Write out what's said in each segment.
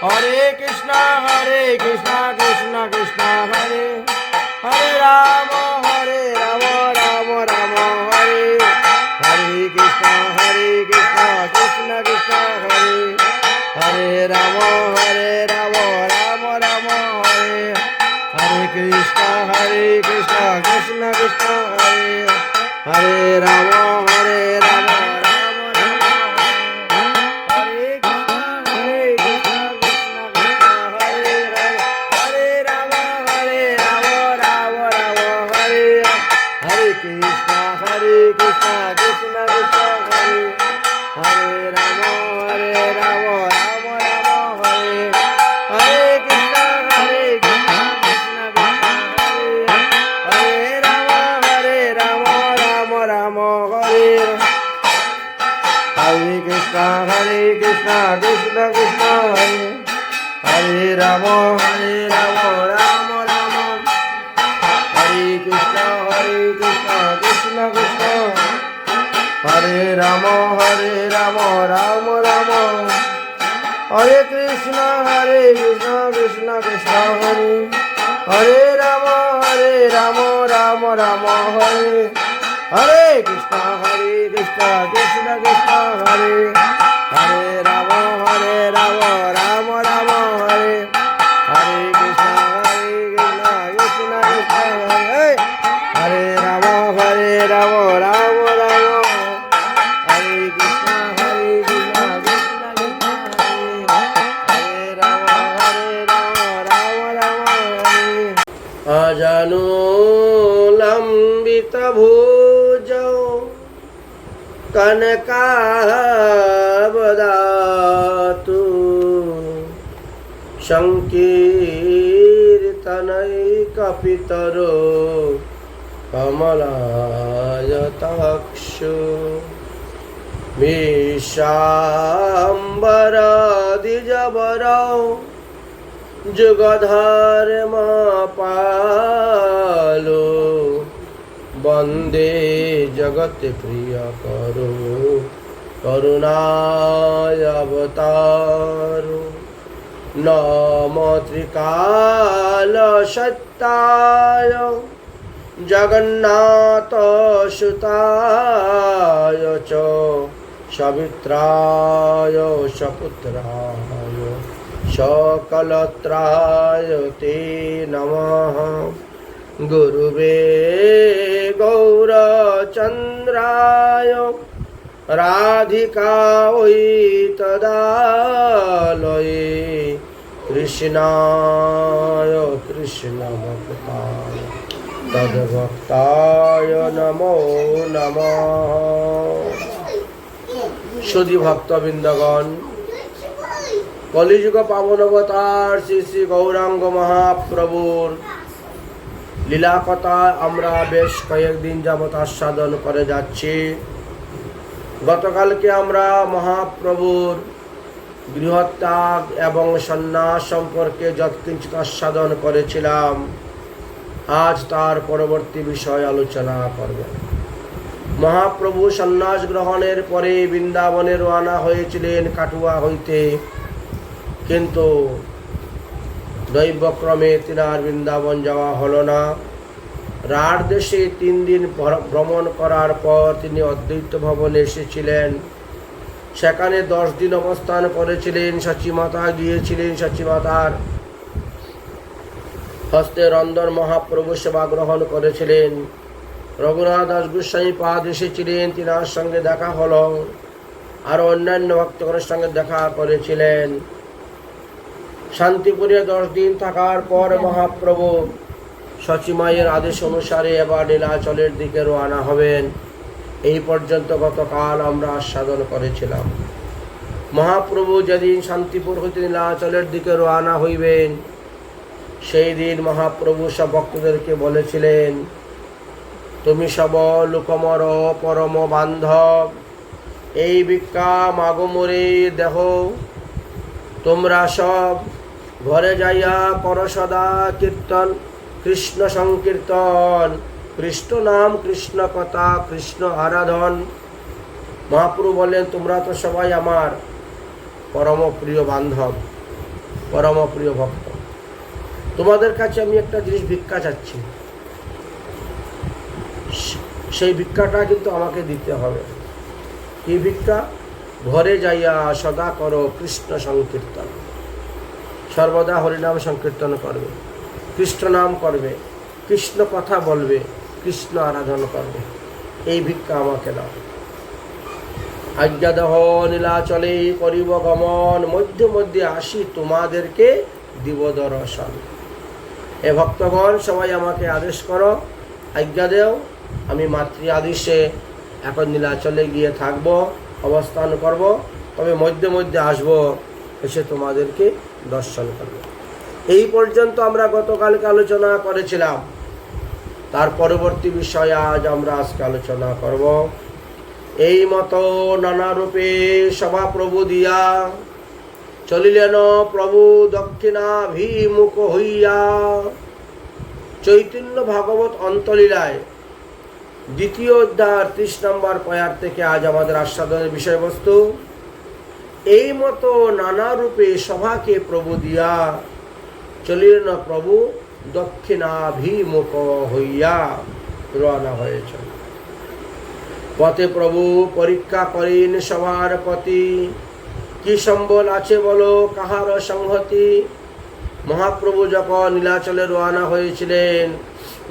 হরে Krishna Krishna Krishna Hare Hare Ram Ram Ram Hare Hare Krishna Krishna Krishna Hare Hare Ram Ram Ram Hare Hare Krishna Krishna Krishna Hare Hare Ram Ram Krishna Krishna Hare Hare Rama Rama Rama Hare Krishna Krishna Krishna Hare Rama Rama Rama Hare Krishna Krishna Krishna Hare Hare Rama Rama Rama Hare Hare Krishna Krishna Krishna Hare Hare Rama Rama Rama Hare Hare Krishna Krishna Krishna Hare Hare Rama Rama Rama Hare Krishna Krishna Krishna Hare Rama Rama Hare Ajanu lambita bhujau Kanakabadatu Sankirtanaikapitaro Kamalayatakshu Vishambara Dijabarao Jugadharma Palo Bande Jagate Priya Karo Karunaya Avataro Namo Trikala Shattaya Jagannatha Sutaya Cha Savitraya Saputraya Sakalatraya Te Namaha Guruve Gaura Chandraya Radhika Oitadaloye Krishnaya Krishna Bhaktaya Tadbhaktaya Namo Namah Shodhi Bhakta Bindagan Kalijuga Pavanavatар Shri Shri Gauranga Mahaprabhur লীলা কথা আমরা বেশ কয়েকদিন যাবত আস্বাদন করে যাচ্ছি। গতকালকে আমরা মহাপ্রভুর গৃহত্যাগ এবং সন্ন্যাস সম্পর্কে যৎকিঞ্চিত আস্বাদন করেছিলাম। আজ তার পরবর্তী বিষয় আলোচনা করব। মহাপ্রভু সন্ন্যাস গ্রহণের পরে বৃন্দাবনে রওনা হয়েছিলেন কাটুয়া হইতে, কিন্তু দৈবক্রমে তিনার বৃন্দাবন যাওয়া হলো না। রাঢ় দেশে 3 দিন ভ্রমণ করার পর তিনি অদ্বৈত ভবনে এসেছিলেন। সেখানে 10 দিন অবস্থান করেছিলেন। সচিমাতা গিয়েছিলেন। সচিমাতার হস্তে রন্ধন মহাপ্রভু সেবা গ্রহণ করেছিলেন। রঘুনাথ দাস গোস্বামী পাদ এসেছিলেন, তিনার সঙ্গে দেখা হলো। আর অন্যান্য ভক্তগণের সঙ্গে দেখা করেছিলেন। শান্তিপুরে 10 দিন থাকার পর মহাপ্রভু সচিমায়ের আদেশ অনুসারে এবার নীলাচলের দিকে রওনা হবেন। এই পর্যন্ত গতকাল আমরা আস্বাদন করেছিলাম। মহাপ্রভু যেদিন শান্তিপুর হইতে নীলাচলের দিকে রওনা হইবেন, সেই দিন মহাপ্রভু সব ভক্তদেরকে বলেছিলেন, তুমি সব লোকমর পরম বান্ধব, এই ভিক্ষা মাগমরে দেহ, তোমরা সব ঘরে যাইয়া কর সদা কীর্তন, কৃষ্ণ সংকীর্তন, কৃষ্ণ নাম, কৃষ্ণ কথা, কৃষ্ণ আরাধন। মহাপ্রভু বলেন, তোমরা তো সবাই আমার পরম প্রিয় বান্ধব, পরম প্রিয় ভক্ত, তোমাদের কাছে আমি একটা জিনিস ভিক্ষা চাচ্ছি, সেই ভিক্ষাটা কিন্তু আমাকে দিতে হবে। কি ভিক্ষা? ঘরে যাইয়া সদা করো কৃষ্ণ সংকীর্তন, সর্বদা হরিনাম সংকীর্তন করবে, কৃষ্ণ নাম করবে, কৃষ্ণ কথা বলবে, কৃষ্ণ আরাধন করবে। এই ভিক্ষা আমাকে দাও। আজ্ঞা দহ নীলাচলে করিব গমন, মধ্যে মধ্যে আসি তোমাদেরকে দিব দর্শন। এ ভক্তগণ সবাই আমাকে আদেশ করো, আজ্ঞা দেও, আমি মাতৃ আদেশে এখন নীলাচলে গিয়ে থাকবো, অবস্থান করব, তবে মধ্যে মধ্যে আসবো, এসে তোমাদেরকে দর্শন করব। এই পর্যন্ত আমরা গতকালকে আলোচনা করেছিলাম। তার পরবর্তী বিষয় আজ আমরা আজকে আলোচনা করব। এই মতো নানা রূপে সভা প্রভু দিয়া চলিলেন প্রভু দক্ষিণাভিমুখ হইয়া। চৈতন্য ভাগবত অন্তলীলায় দ্বিতীয় অধ্যায় 30 নম্বর পয়ার থেকে আজ আমাদের আস্বাদনের বিষয়বস্তু। এই মতো নানা রূপে সভাকে প্রভু দিয়া চলিলেন প্রভু দক্ষিণাভিমুখ হইয়া রওনা হয়েছে। পথে প্রভু পরীক্ষা করেন সবার প্রতি, কি সম্বল আছে বলো কাহার সংহতি। মহাপ্রভু যখন নীলাচলে রওনা হয়েছিলেন,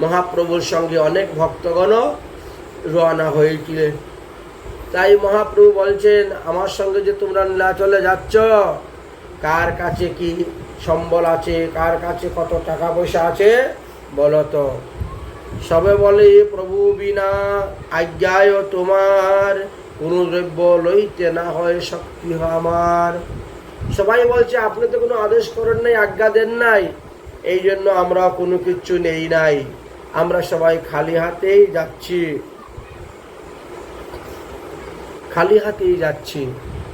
মহাপ্রভুর সঙ্গে অনেক ভক্তগণ রওনা হয়েছিলেন। তাই মহাপ্রভু বলছেন, আমার সঙ্গে যে তোমরা নীলাচলে যাচ্ছ, কার কাছে কি সম্বল আছে, কার কাছে কত টাকা পয়সা আছে বলো তো। সবে বলে প্রভু বিনা আজ্ঞায় তোমার, কোনো দ্রব্য লইতে না হয় শক্তি আমার। সবাই বলছে আপনি তো কোনো আদেশ করেন নাই, আজ্ঞা দেন নাই, এই জন্য আমরা কোনো কিছু নেই নাই, আমরা সবাই খালি হাতেই যাচ্ছি, খালি হাতেই যাচ্ছি,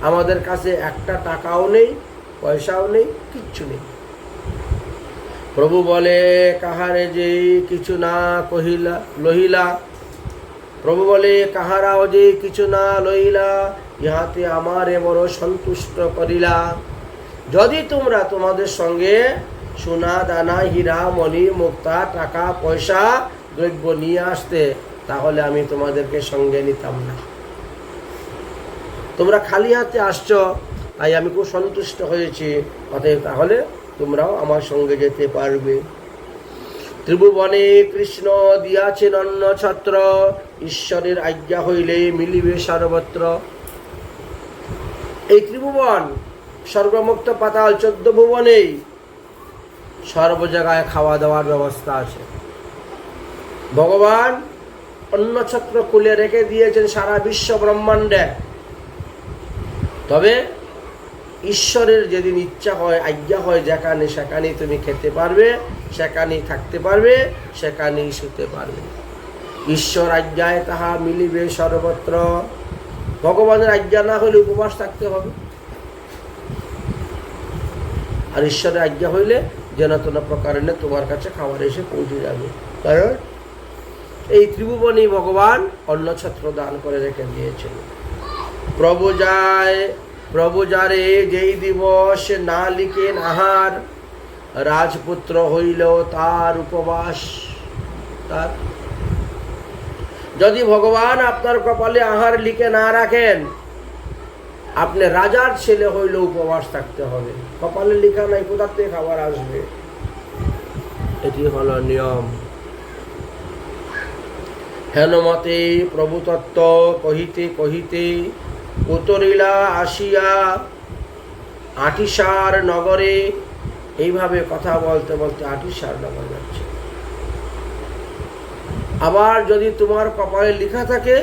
আমাদের কাছে একটা টাকাও নেই, পয়সাও নেই, কিচ্ছু নেই। প্রভু বলে কাহারে যে কিছু না কহিলা লহিলা, প্রভু বলে কাহারাও যে কিছু না লইলা, ইহাতে আমারে বড় সন্তুষ্ট করিলা। যদি তোমরা তোমাদের সঙ্গে সোনা দানা হীরা মণি মুক্তা টাকা পয়সা দ্রব্য নিয়ে আসতে, তাহলে আমি তোমাদেরকে সঙ্গে নিতাম না। তোমরা খালি হাতে আসছো, তাই আমি খুব সন্তুষ্ট হয়েছি, অতএব তাহলে তোমরাও আমার সঙ্গে যেতে পারবে। ত্রিভুবনে কৃষ্ণ দিয়াছেন অন্য ছত্র, ঈশ্বরের আজ্ঞা হইলে মিলিবে সর্বত্র। এই ত্রিভুবন সর্বমুক্ত পাতাল 14 ভুবনেই সর্ব জায়গায় খাওয়া দাওয়ার ব্যবস্থা আছে। ভগবান অন্য ছত্র খুলে রেখে দিয়েছেন সারা বিশ্ব ব্রহ্মাণ্ডে। তবে ঈশ্বরের যেদিন ইচ্ছা হয়, আজ্ঞা হয়, যেখানে সেখানেই তুমি খেতে পারবে, সেখানেই থাকতে পারবে, সেখানেই শুতে পারবে। ঈশ্বর আজ্ঞায় তাহা মিলিবে সর্বত্র। ভগবানের আজ্ঞা না হলে উপবাস থাকতে হবে, আর ঈশ্বরের আজ্ঞা হইলে যেন তেন প্রকারে তোমার কাছে খাবার এসে পৌঁছে যাবে। কারণ এই ত্রিভুবনেই ভগবান অন্ন ছত্র দান করে রেখে দিয়েছেন। প্রভু যারে যেই দিবস না লিখেন আহার, রাজপুত্র হইল তার উপবাস। তার যদি ভগবান আপনার কপালে আহার লিখে না রাখেন, আপনি রাজার ছেলে হইলে উপবাস থাকতে হবে। কপালে লিখা নাই, কোথা থেকে খাবার আসবে? এটি হলো নিয়ম। হেনমতে প্রভু তত্ত্ব কহিতে কহিতে উতরিলা আসিয়া আটিসার নগরে। এইভাবে কথা বলতে বলতে আটিসার নগর যাচ্ছে। আবার যদি তোমার কপালে লেখা থাকে,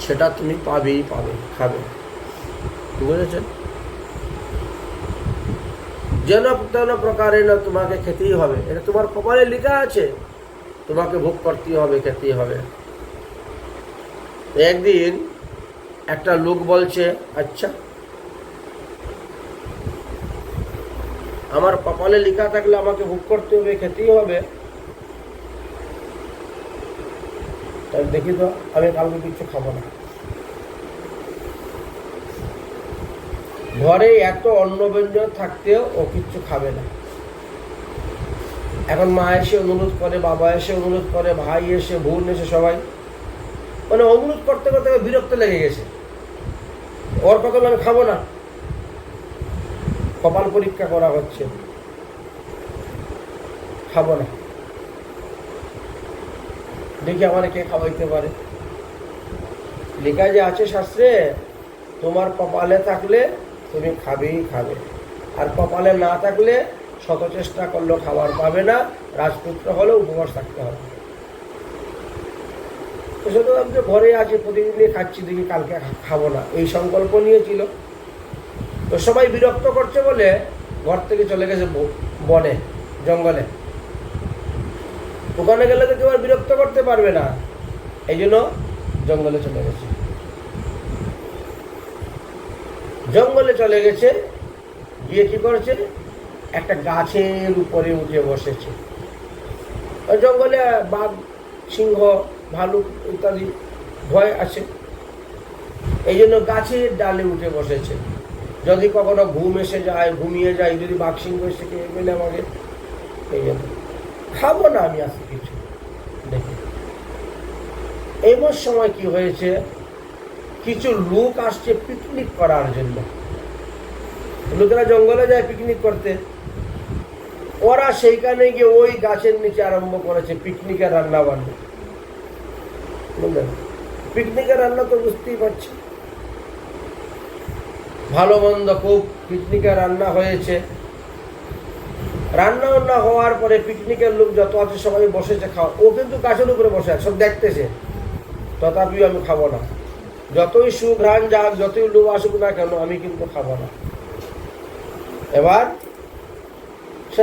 সেটা তুমি পাবেই পাবে, খাবে। বুঝেছেন? যেন তেন প্রকারে না তোমাকে খেতেই হবে, এটা তোমার কপালে লেখা আছে, তোমাকে ভোগ করতেই হবে, খেতেই হবে। একদিন একটা লোক বলছে, আচ্ছা আমার কপালে লেখা থাকলে আমাকে ভোগ করতে হবে, খেতেই হবে, তাহলে দেখি তো আমি কালকে কিছু খাবো না। ঘরে এত অন্ন ব্যঞ্জন থাকতেও ও কিচ্ছু খাবে না। এখন মা এসে অনুরোধ করে, বাবা এসে অনুরোধ করে, ভাই এসে, বোন এসে, সবাই মানে অনুরোধ করতে করতে বিরক্ত লেগে গেছে। ওর কথা আমি খাবো না। কপাল পরীক্ষা করা হচ্ছে, খাবো না, দেখি আমার কে খাওয়াইতে পারে। লেখা যে আছে শাস্ত্রে, তোমার কপালে থাকলে তুমি খাবেই খাবে, আর কপালে না থাকলে শত চেষ্টা করলেও খাবার পাবে না, রাজপুত্র হলেও উপবাস থাকতে হবে। তো শুধু আমি তো ঘরে আছি, প্রতিদিনই খাচ্ছি, দেখি কালকে খাবো না, এই সংকল্প নিয়েছিল। তো সবাই বিরক্ত করছে বলে ঘর থেকে চলে গেছে বনে, জঙ্গলে। ওখানে গেলে তো কেউ আর বিরক্ত করতে পারবে না, এই জন্য জঙ্গলে চলে গেছে। জঙ্গলে চলে গেছে, গিয়ে কি করেছে, একটা গাছের উপরে উঠে বসেছে। জঙ্গলে বাঘ, সিংহ, ভালুক ইত্যাদি ভয় আছে, এই জন্য গাছের ডালে উঠে বসেছে। যদি কখনো ঘুম এসে যায়, ঘুমিয়ে যায়, যদি বাঘ সিংহ এসে খেয়ে গেলে আমাকে, এই জন্য খাবো না আমি আজকে কিছু। দেখি এমন সময় কি হয়েছে, কিছু লোক আসছে পিকনিক করার জন্য। লোকেরা জঙ্গলে যায় পিকনিক করতে, ওরা সেইখানে গিয়ে ওই গাছের নিচে আরম্ভ করেছে পিকনিকের রান্না বান্না। বুঝলেন, পিকনিকের রান্না তো বুঝতেই পারছি, ভালো মন্দ খুব পিকনিকের রান্না হয়েছে। রান্না বান্না হওয়ার পরে পিকনিকের লোক যত আছে সবাই বসেছে খাওয়া। ও কিন্তু গাছের উপরে বসে আছে, সব দেখতেছে, তথাপিও আমি খাবো না। যতই সুঘ্রাণ যাক, যতই লোক আসুক না কেন, আমি কিন্তু খাবো না। এবার সে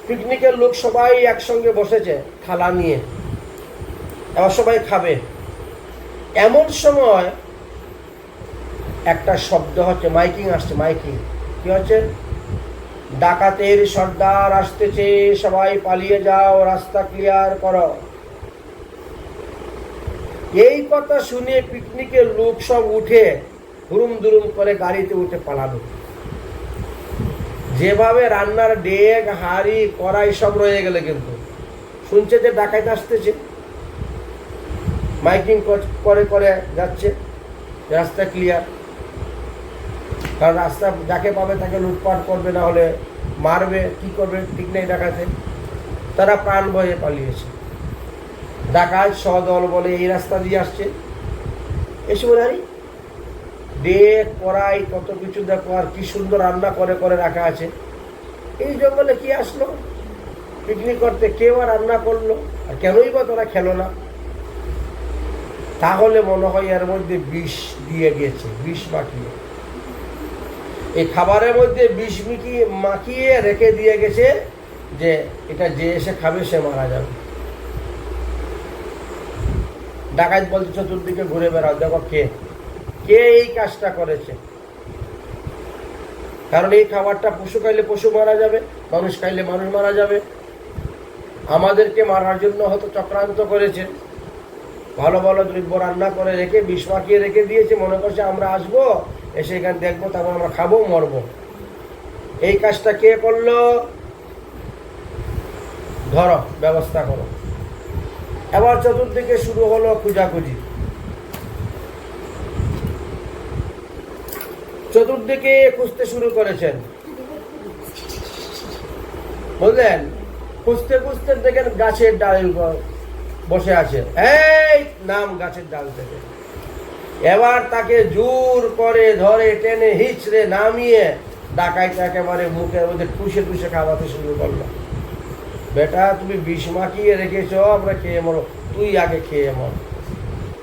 পিকনিকের লোক সবাই একসঙ্গে বসেছে থালা নিয়ে, এবার সবাই খাবে। এমন সময় একটা শব্দ হচ্ছে, মাইকিং আসছে। মাইকিং কি হচ্ছে, ডাকাতের সর্দার আসতেছে, সবাই পালিয়ে যাও, রাস্তা ক্লিয়ার করো। এই কথা শুনে পিকনিকের লোক সব উঠে হুরুম দুরুম করে গাড়িতে উঠে পালালো। যেভাবে রান্নার ডেক, হাঁড়ি, কড়াই সব রয়ে গেলে, কিন্তু শুনছে যে ডাকাত আসতেছে, মাইকিং করে করে যাচ্ছে, রাস্তা ক্লিয়ার। কারণ রাস্তা যাকে পাবে তাকে লুটপাট করবে, না হলে মারবে, কি করবে ঠিক নেই ডাকাতে। তারা প্রাণ ভয়ে পালিয়েছে। ডাকাত সদল বলে এই রাস্তা দিয়ে আসছে, এসে বলে আরে ডেক, কড়াই, কত কিছু দেখো, আর কি সুন্দর রান্না করে করে রাখা আছে। এই জঙ্গলে কি আসলো পিকনিক করতে, কেউ আর রান্না করলো, আর কেনই বা তোরা খেলো না? তাহলে মনে হয় এর মধ্যে বিষ দিয়ে গেছে, বিষ মাখিয়ে, এই খাবারের মধ্যে বিষ মাখিয়ে রেখে দিয়ে গেছে, যে এটা যে এসে খাবে সে মারা যাবে। ডাকাত বলছে চতুর্দিকে ঘুরে বেড়াও, দেখো কে কে এই কাজটা করেছে। কারণ এই খাবারটা পশু খাইলে পশু মারা যাবে, মানুষ খাইলে মানুষ মারা যাবে। আমাদেরকে মারার জন্য হয়তো চক্রান্ত করেছে, ভালো ভালো দ্রব্য রান্না করে রেখে বিষ মাখিয়ে রেখে দিয়েছে, মনে করছে আমরা আসবো, এসে এখানে দেখবো, তারপর আমরা খাবো, মরবো। এই কাজটা কে করলো, ধরো, ব্যবস্থা করো। এবার চতুর্দিকে শুরু হলো খোঁজাখুঁজি। চতুর্দিকে খুঁজতে শুরু করেছেন, বুঝলেন। খুঁজতে খুঁজতে দেখেন গাছের ডাল বসে আছে, এই নাম গাছের ডাল থেকে। এবার তাকে জোর করে ধরে টেনে হিচড়ে নামিয়ে ডাকাইতে একেবারে মুখের মধ্যে ঠুসে ঠুসে খাওয়াতে শুরু করলো। বেটা তুমি বিষ মাখিয়ে রেখেছ, আমরা খেয়ে মরো, তুই আগে খেয়ে মর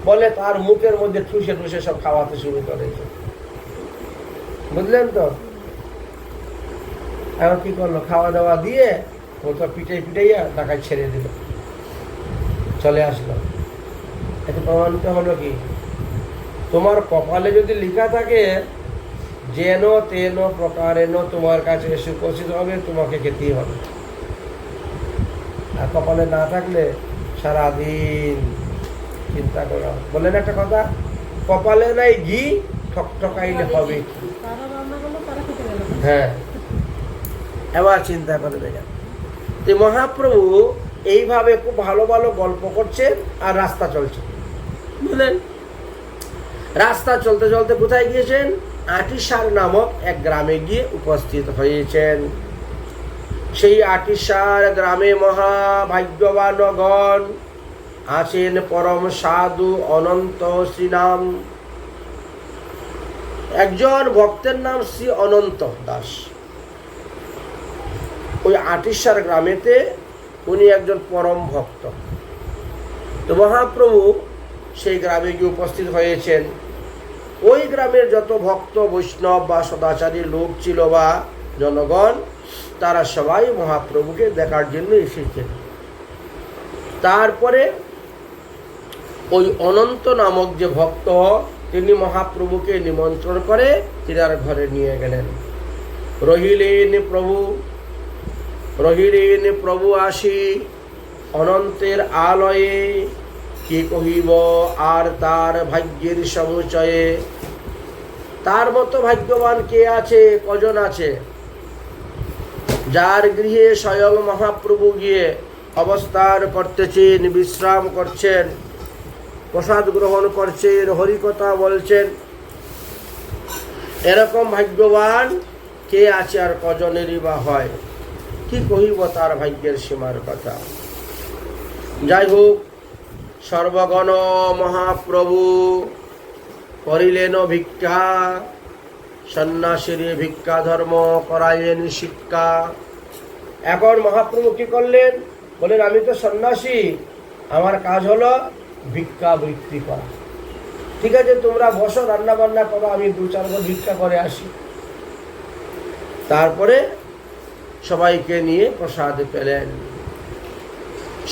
বলে তার মুখের মধ্যে ঠুসে ঠুসে সব খাওয়াতে শুরু করেছে। বুঝলেন তো? এখন কি করলো, খাওয়া দাওয়া দিয়ে ও তো পিটাইয়া ডাকাই ছেড়ে দিল, চলে আসলো। এতে প্রমাণিত হলো কি, তোমার কপালে যদি লেখা থাকে যেন তেন প্রকারেণ তোমার কাছে এসে উপস্থিত হবে, তোমাকে খেতেই হবে। আর কপালে না থাকলে সারাদিন চিন্তা করা। বললেন একটা কথা, কপালে নাই ঘি, ঠকঠকাইলে হবে কি? হ্যাঁ, এবার চিন্তা করে দেখেন, যে মহাপ্রভু এইভাবে খুব ভালো ভালো গল্প করছেন আর রাস্তা চলছে, বুঝলেন? রাস্তা চলতে চলতে কোথায় গিয়েছেন? আটিসার নামক এক গ্রামে গিয়ে উপস্থিত হয়েছেন। সেই আটিসার গ্রামে মহাভাগ্যবানগণ আছেন পরম সাধু অনন্ত শ্রীনাম। একজন ভক্তের নাম শ্রী অনন্ত দাস। ওই আটিসার গ্রামেতে উনি একজন পরম ভক্ত। তো মহাপ্রভু সেই গ্রামে গিয়ে উপস্থিত হয়েছেন। ওই গ্রামের যত ভক্ত বৈষ্ণব বা সদাচারী লোক ছিল বা জনগণ, তারা সবাই মহাপ্রভুকে দেখার জন্য এসেছেন। তারপরে ওই অনন্ত নামক যে ভক্ত, তিনি মহাপ্রভুকে নিমন্ত্রণ করে তিনার ঘরে নিয়ে গেলেন। রহিলেন প্রভু আসি অনন্তের আলয়ে, কি কহিব আর তার ভাগ্যের সমুচয়ে। তার মতো ভাগ্যবান কে আছে, কজন আছে, যার গৃহে স্বয়ং মহাপ্রভু গিয়ে অবস্থান করতেছেন, বিশ্রাম করছেন, প্রসাদ গ্রহণ করছেন, হরিকথা বলছেন। এরকম ভাগ্যবান কে আছে আর কজনেরই বা হয়? কি কহিব তার ভাগ্যের সীমার কথা। যাই হোক, সর্বগণ মহাপ্রভু করিলেন ভিক্ষা, সন্ন্যাসীর ভিক্ষা ধর্ম করাইলেন শিক্ষা। এখন মহাপ্রভু কি করলেন? বলেন, আমি তো সন্ন্যাসী, আমার কাজ হলো ভিক্ষা বৃত্তি করা। ঠিক আছে, তোমরা বসো, রান্না বান্না করো, আমি 2-4 বার ভিক্ষা করে আসি। তারপরে সবাইকে নিয়ে প্রসাদ পেলেন।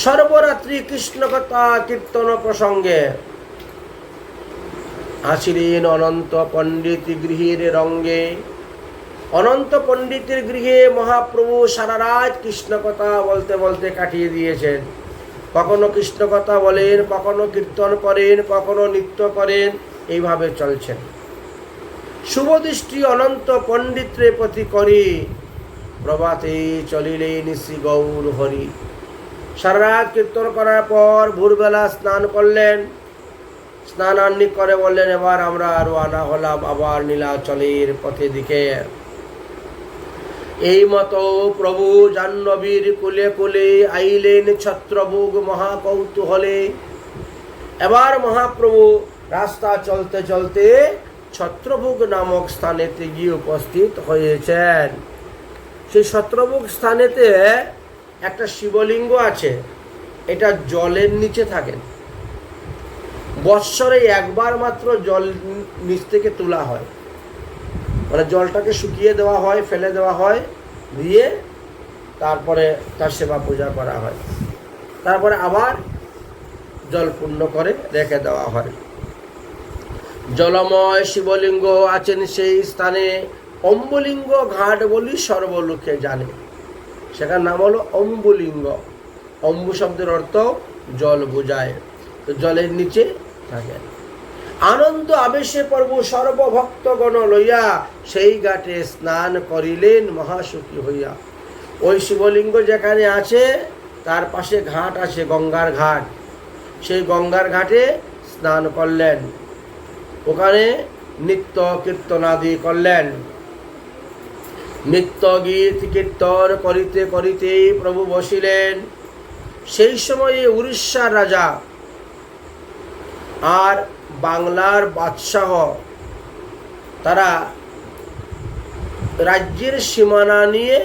সর্বরাত্রি কৃষ্ণ কথা কীর্তন প্রসঙ্গে আসিলেন অনন্ত পণ্ডিত গৃহের রঙ্গে। অনন্ত পণ্ডিতের গৃহে মহাপ্রভু সারা রাত কৃষ্ণ কথা বলতে বলতে কাটিয়ে দিয়েছেন। কখনো কৃষ্ণ কথা বলেন, কখনো কীর্তন করেন, কখনো নৃত্য করেন, এইভাবে চলছেন। শুভদৃষ্টি অনন্ত পণ্ডিতরে প্রতি করি, প্রভাতে চলিলেন শ্রী গৌর হরি। সারা রাত কীর্তন করার পর ভোরবেলা স্নান করলেন। স্নানান্নি করে বললেন, এবার আমরা রওনা হলাম আবার নীলাচলের পথে দিকে। এই মতো প্রভু জাহ্নবীর কুলে কুলে আইলেন ছত্রভোগ মহাকৌতূহলে। এবার মহাপ্রভু রাস্তা চলতে চলতে ছত্রভোগ নামক স্থানেতে গিয়ে উপস্থিত হয়েছেন। সেই ছত্রভোগ স্থানেতে একটা শিবলিঙ্গ আছে, এটা জলের নিচে থাকেন। বৎসরে একবার মাত্র জল নিচ থেকে তোলা হয়, মানে জলটাকে শুকিয়ে দেওয়া হয়, ফেলে দেওয়া হয়, দিয়ে তারপরে তার সেবা পূজা করা হয়, তারপরে আবার জল পূর্ণ করে রেখে দেওয়া হয়। জলময় শিবলিঙ্গ আছেন সেই স্থানে, অম্বুলিঙ্গ ঘাট বলি সর্বলোকে জানে। সেখানে নাম হলো অম্বুলিঙ্গ। অম্বু শব্দের অর্থ জল বোঝায়, তো জলের নিচে থাকে। আনন্দ আবেশে প্রভু সর্বভক্তগণ লইয়া সেই ঘাটে স্নান করিলেন মহাসুখী হইয়া। ওই শিবলিঙ্গ যেখানে আছে তার পাশে ঘাট আছে, গঙ্গার ঘাট। সেই গঙ্গার ঘাটে স্নান করলেন, ওখানে নিত্য কীর্তনাদি করলেন। নিত্য গীত কীর্তন করিতে করিতে প্রভু বসিলেন। সেই সময়ে উড়িষ্যার রাজা আর বাংলার বাদশাহ, তারা রাজ্যের সীমানা নিয়ে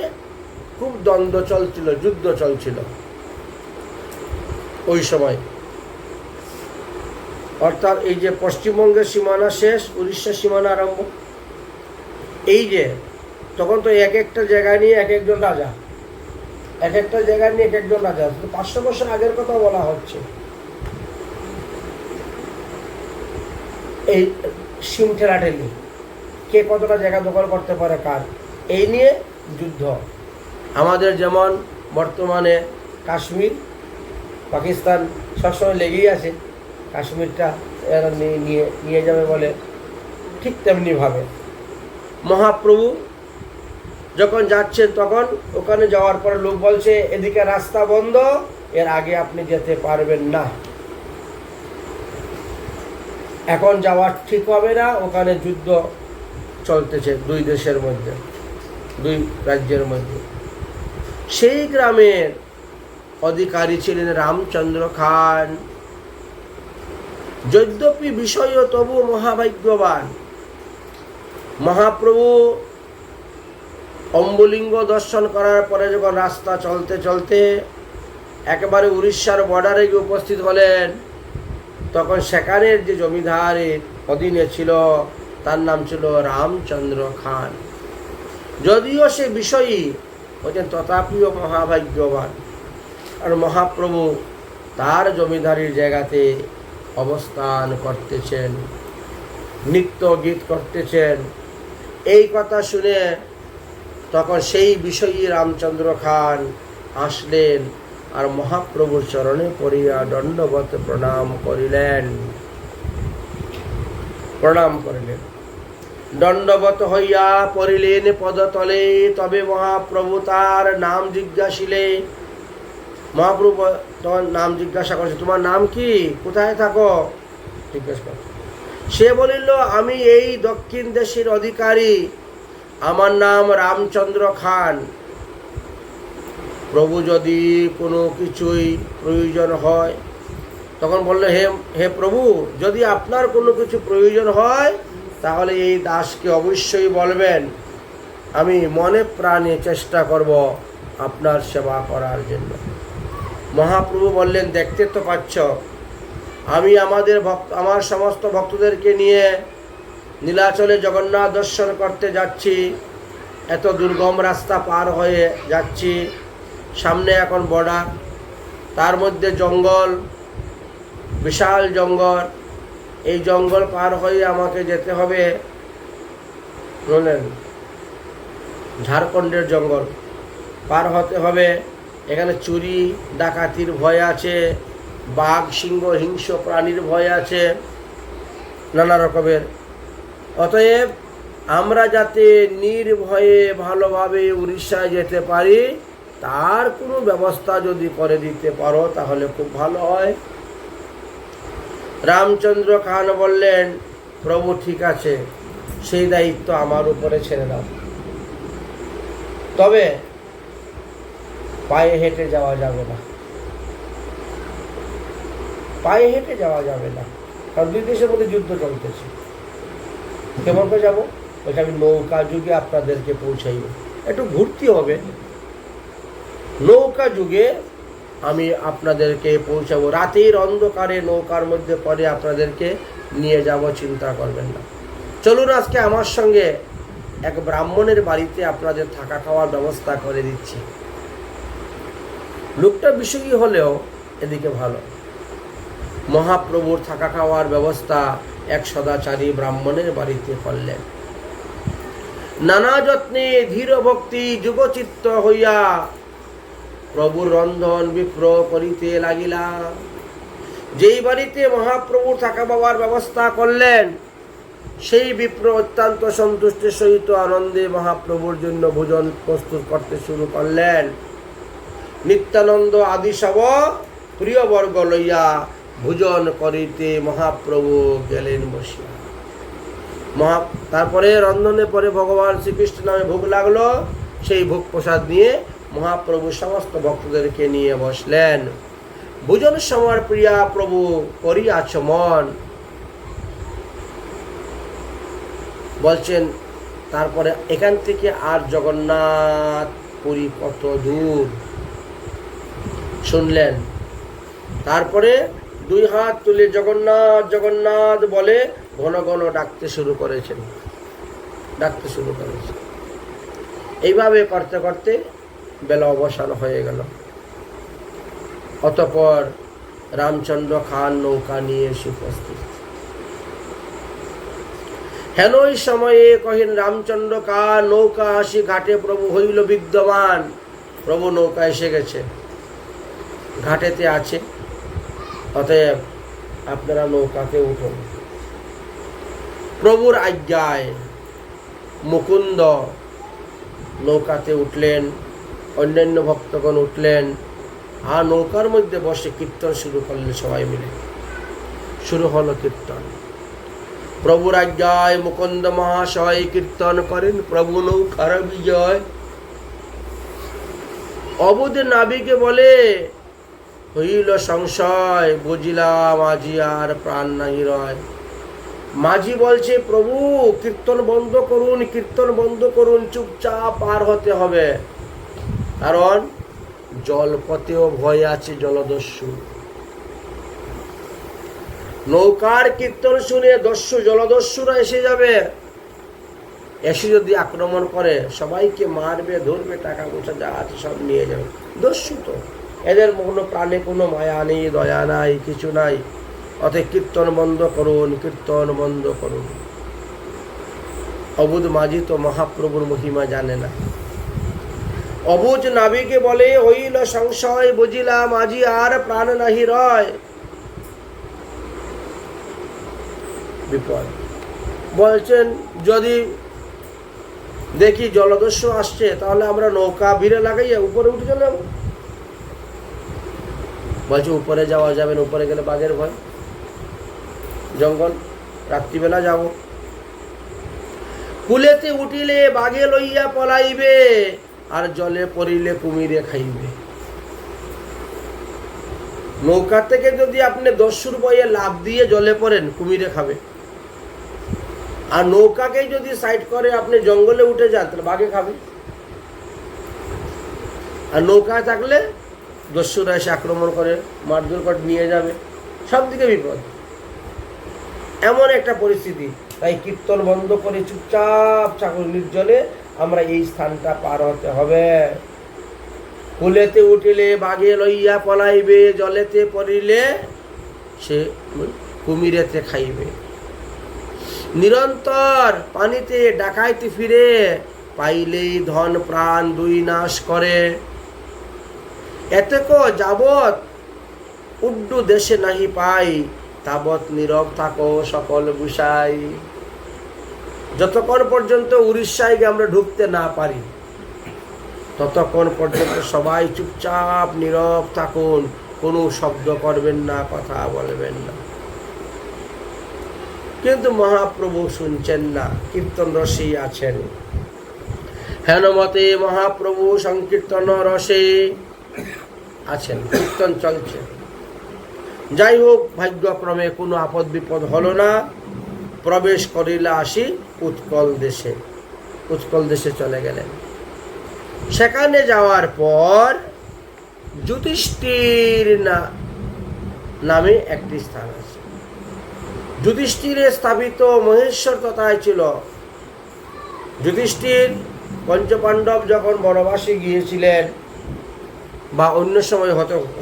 খুব দ্বন্দ্ব চলছিল, যুদ্ধ চলছিল ওই সময়। অর্থাৎ এই যে পশ্চিমবঙ্গের সীমানা শেষ, উড়িষ্যার সীমানা আরম্ভ, এই যে তখন তো এক একটা জায়গা নিয়ে এক একজন রাজা, এক একটা জায়গা নিয়ে এক একজন রাজা। 500 বছর আগের কথা বলা হচ্ছে। এই সিম ঠেলাঠেলি, কে কতটা জায়গা দখল করতে পারে কার, এই নিয়ে যুদ্ধ। আমাদের যেমন বর্তমানে কাশ্মীর, পাকিস্তান সবসময় লেগেই আছে, কাশ্মীরটা এরা নিয়ে যাবে বলে। ঠিক তেমনিভাবে মহাপ্রভু যখন যাচ্ছেন তখন ওখানে যাওয়ার পরে লোক বলছে এদিকে রাস্তা বন্ধ, এর আগে আপনি যেতে পারবেন না, এখন যাওয়া ঠিক হবে না, ওখানে যুদ্ধ চলতেছে দুই দেশের মধ্যে, দুই রাজ্যের মধ্যে। সেই গ্রামের অধিকারী ছিলেন রামচন্দ্র খান। যদ্যপি বিষয় তবু মহাভাগ্যবান। মহাপ্রভু অম্বুলিঙ্গ দর্শন করার পরে যখন রাস্তা চলতে চলতে একেবারে উড়িষ্যার বর্ডারে গিয়ে উপস্থিত হলেন, তখন সেখানের যে জমিদারের অধীনে ছিল তার নাম ছিল রামচন্দ্র খান। যদিও সে বিষয়ী বলছেন তথাপিও মহাভাগ্যবান। আর মহাপ্রভু তার জমিদারির জায়গাতে অবস্থান করতেছেন, নৃত্য গীত করতেছেন। এই কথা শুনে তখন সেই বিষয়ী রামচন্দ্র খান আসলেন আর মহাপ্রভুর চরণে পড়িয়া দণ্ডবত প্রণাম করিলেন। দণ্ডবত হইয়া পড়িলেন পদতলে। তবে মহাপ্রভু তার নাম জিজ্ঞাসিলে। মহাপ্রভু তোমার নাম জিজ্ঞাসা করছে, তোমার নাম কি, কোথায় থাকো, জিজ্ঞাসা করছে। সে বলিল, আমি এই দক্ষিণ দেশের অধিকারী, আমার নাম রামচন্দ্র খান। প্রভু যদি কোনো কিছুই প্রয়োজন হয়, তখন বললে হে প্রভু, যদি আপনার কোনো কিছু প্রয়োজন হয় তাহলে এই দাসকে অবশ্যই বলবেন, আমি মনে প্রাণে চেষ্টা করব আপনার সেবা করার জন্য। মহাপ্রভু বললেন, দেখতে তো পাচ্ছ আমি আমার সমস্ত ভক্তদেরকে নিয়ে নীলাচলে জগন্নাথ দর্শন করতে যাচ্ছি। এত দুর্গম রাস্তা পার হয়ে যাচ্ছি, সামনে এখন বর্ডার, তার মধ্যে জঙ্গল, বিশাল জঙ্গল। এই জঙ্গল পার হয়ে আমাকে যেতে হবে বললেন ঝাড়খণ্ডের জঙ্গল পার হতে হবে। এখানে চুরি ডাকাতির ভয় আছে, বাঘ সিংহ হিংস্র প্রাণীর ভয় আছে, নানা রকমের। অতএব আমরা যাতে নির্ভয়ে ভালোভাবে উড়িষ্যায় যেতে পারি, তার কোনো ব্যবস্থা যদি করে দিতে পারো তাহলে খুব ভালো হয়। রামচন্দ্র খান বললেন, প্রভু ঠিক আছে, সেই দায়িত্ব আমার উপরে ছেড়ে দাও। তবে পায়ে হেঁটে যাওয়া যাবে না, পায়ে হেঁটে যাওয়া যাবে না, কারণ দুই দেশের মধ্যে যুদ্ধ চলতেছে। কেমন করে যাবো? ওইটা আমি নৌকা যুগে আপনাদেরকে পৌঁছাইব, একটু ঘুরতে হবে। নৌকা যুগে আমি আপনাদেরকে পৌঁছাবো, রাতের অন্ধকারে নৌকার মধ্যে পরে আপনাদেরকে নিয়ে যাব, চিন্তা করবেন না। চলুন আজকে আমার সঙ্গে এক ব্রাহ্মণের বাড়িতে আপনাদের থাকা খাওয়ার ব্যবস্থা করে দিচ্ছি। লোকটা বিষয়ী হলেও এদিকে ভালো। মহাপ্রভুর থাকা খাওয়ার ব্যবস্থা এক সদাচারী ব্রাহ্মণের বাড়িতে করলেন। নানা যত্নে ধীর ভক্তি যুগচিত্ত হইয়া প্রভুর রন্ধন বিপ্র করিতে লাগিলা। যেই বাড়িতে মহাপ্রভুর থাকা খাওয়ার ব্যবস্থা করলেন, সেই বিপ্র অত্যন্ত সন্তুষ্টির সহিত আনন্দে মহাপ্রভুর জন্য ভোজন প্রস্তুত করতে শুরু করলেন। নিত্যানন্দ আদি সব প্রিয়বর্গ লইয়া ভোজন করিতে মহাপ্রভু গেলেন বসিয়া। তারপরে রন্ধনে পরে ভগবান শ্রীকৃষ্ণ নামে ভোগ লাগলো। সেই ভোগ প্রসাদ নিয়ে মহাপ্রভু সমস্ত ভক্তদেরকে নিয়ে বসলেন। ভোজন সময় প্রিয়া প্রভু করিয়াছ মন, বলছেন। তারপরে এখান থেকে আর জগন্নাথ পুরী কত দূর শুনলেন। তারপরে দুই হাত তুলে জগন্নাথ জগন্নাথ বলে ঘন ঘন ডাকতে শুরু করেছেন। এইভাবে করতে করতে বেলা অবসান হয়ে গেল। অতঃপর রামচন্দ্র খান নৌকা নিয়ে এসে উপস্থিত। হেন ওই সময়ে কহিন রামচন্দ্র খান নৌকা আসি ঘাটে প্রভু হইল বিদ্যমান। প্রভু নৌকা এসে গেছে, ঘাটেতে আছে, অতএব আপনারা নৌকাতে উঠুন। প্রভুর আজ্ঞায় মুকুন্দ নৌকাতে উঠলেন, অন্যান্য ভক্তগণ উঠলেন, আর নৌকার মধ্যে বসে কীর্তন শুরু করলেন। সবাই মিলে শুরু হলো কীর্তন। প্রভুর আজ্ঞায় মুকুন্দ মহাশয় কীর্তন করেন, প্রভু নৌকার বিজয়। অবুধ নাবিকে বলে, হইল সংশয়, বুঝিলাম আজি আর প্রাণ নাহি রয়। মাঝি বলছে, প্রভু কীর্তন বন্ধ করুন, কীর্তন বন্ধ করুন, চুপচাপ পার হতে হবে, কারণ জলপথেও ভয় আছে জলদস্যু। নৌকার কীর্তন শুনে জলদস্যুরা এসে যাবে, এসে যদি আক্রমণ করে সবাইকে মারবে, ধরবে, টাকা পয়সা যা আছে সব নিয়ে যাবে। দস্যু তো, এদের কোনো প্রাণে কোনো মায়া নেই, দয়া নাই, কিছু নাই। অতএব কীর্তন বন্ধ করুন, কীর্তন বন্ধ করুন। অবুধ মাঝি তো মহাপ্রভুর মহিমা জানে না। অবুঝ নাবিকে বলে, হইল সংশয়, বুঝিলাম আজি আর প্রাণ নাহি রয়। বিপদ। বলছেন, যদি দেখি জলদস্যু আসছে তাহলে আমরা নৌকা ভিড়ে লাগাইয়া উপরে উঠে চলে যাবো। বলছে উপরে যাওয়া যাবে না, উপরে গেলে বাঘের ভয়, জঙ্গল, রাত্রিবেলা যাব। কুলেতে উঠিলে বাঘে লইয়া পলাইবে, আর জলে পড়িলে কুমিরে খাইবে। নৌকা থেকে যদি আপনি দস্যুর বয়ে লাফ দিয়ে জলে পড়েন, কুমিরে খাবে। আর নৌকাকে যদি সাইড করে আপনি জঙ্গলে উঠে যান, তাহলে বাঘে খাবে। আর নৌকায় থাকলে দস্যুরা এসে আক্রমণ করে, মারধর করে নিয়ে যাবে, সব দিকে বিপদ। এমন একটা পরিস্থিতি। তাই কীর্তন বন্ধ করে চুপচাপ চাকর নির্জলে আমরা এই স্থানটা পার হতে হবে। কুলেতে উঠিলে বাঘে লইয়া পলাইবে, জলেতে পড়িলে সে কুমিরেতে খাইবে। নিরন্তর পানিতে ডাকাইতে ফিরে, পাইলেই ধন প্রাণ দুই নাশ করে। এতেক যাবৎ উড্ডু দেশে নাহি পাই, তাবৎ নীরব থাকো সকল বুসাই। যতক্ষণ পর্যন্ত উড়িষ্যায় আমরা ঢুকতে না পারি, ততক্ষণ পর্যন্ত সবাই চুপচাপ নীরব থাকুন, কোনো শব্দ করবেন না, কথা বলবেন না। কিন্তু মহাপ্রভু শুনছেন না, কীর্তন রসে আছেন। হেনমতে মহাপ্রভু সংকীর্তন রসে আছেন, কীর্তন চলছে। যাই হোক, ভাগ্যক্রমে কোনো আপদ বিপদ হলো না। প্রবেশ করিলা আসি উৎকল দেশে। উৎকল দেশে চলে গেলেন। সেখানে যাওয়ার পর যুধিষ্ঠির নামে একটি স্থান আছে। যুধিষ্ঠিরে স্থাপিত মহেশ্বর তথায় ছিল। যুধিষ্ঠির পঞ্চপাণ্ডব যখন বনবাসে গিয়েছিলেন, বা অন্য সময়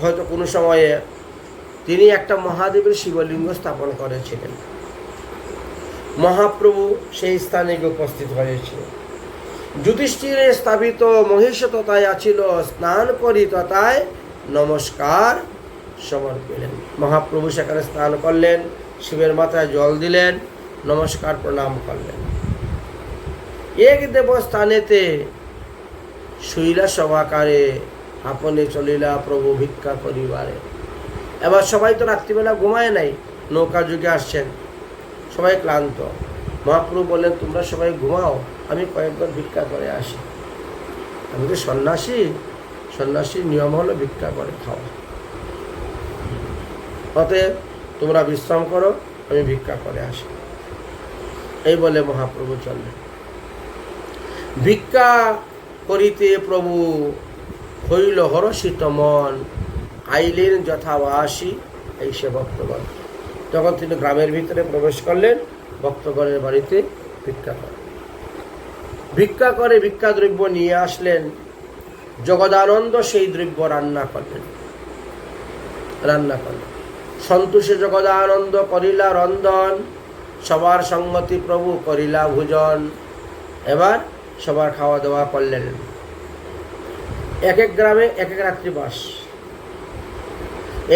হয়তো কোনো সময়ে, তিনি একটা মহাদেবের শিবলিঙ্গ স্থাপন করেছিলেন। মহাপ্রভু সেই স্থানে উপস্থিত হয়েছিল। যুধিষ্ঠিরে স্থাপিত মহিষ তথায় আছিল, স্নান করি তথায় নমস্কার সমর্পিলেন। মহাপ্রভু সেখানে স্নান করলেন, শিবের মাথায় জল দিলেন, নমস্কার প্রণাম করলেন। এক দেবস্থানেতে শুইলা সভাকারে, আপনি চলিলা প্রভু ভিক্ষা করিবারে। এবার সবাই তো রাত্রিবেলা ঘুমায় নাই, নৌকা যুগে আসছেন, সবাই ক্লান্ত। মহাপ্রভু বললেন, তোমরা সবাই ঘুমাও, আমি কয়েকবার ভিক্ষা করে আসি। আমি তো সন্ন্যাসী, সন্ন্যাসীর নিয়ম হলো ভিক্ষা করে খাওয়া। অতএব তোমরা বিশ্রাম করো, আমি ভিক্ষা করে আসি। এই বলে মহাপ্রভু চললেন। ভিক্ষা করিতে প্রভু হইল হরষিত মন, আইলেন যথাবাসী এই সে ভক্তগণ। তখন তিনি গ্রামের ভিতরে প্রবেশ করলেন, ভক্তগণের বাড়িতে ভিক্ষা করেন। ভিক্ষা করে ভিক্ষা দ্রব্য নিয়ে আসলেন। জগদানন্দ সেই দ্রব্য রান্না করলেন। সন্তোষে জগদানন্দ করিলা রন্ধন, সবার সঙ্গতি প্রভু করিলা ভোজন। এবার সবার খাওয়া দাওয়া করলেন। এক এক গ্রামে এক এক রাত্রিবাস।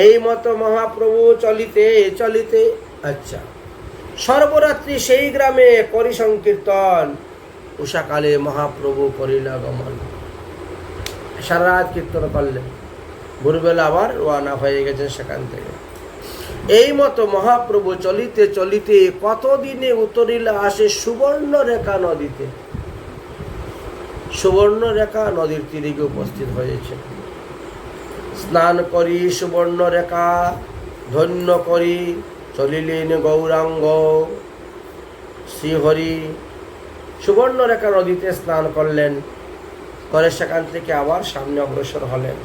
এই মতো মহাপ্রভু চলিতে চলিতে সর্বরাত্রি সেই গ্রামে করি সংকীর্তন, উষাকালে মহাপ্রভু করিলা গমন। সারা রাত কীর্তন করলেন, ভোরবেলা আবার রওনা হয়ে গেছেন সেখান থেকে। এই মতো মহাপ্রভু চলিতে চলিতে কতদিনে উতরিলা আসে সুবর্ণরেখা নদীতে। সুবর্ণরেখা নদীর তীরে গিয়ে উপস্থিত হয়েছে। স্নান করি সুবর্ণরেখা ধন্য করি চলিলেন গৌরাঙ্গ শ্রীহরি। সুবর্ণরেখা নদীতে স্নান করলেন, করে সেখান থেকে আবার সামনে অগ্রসর হলেন।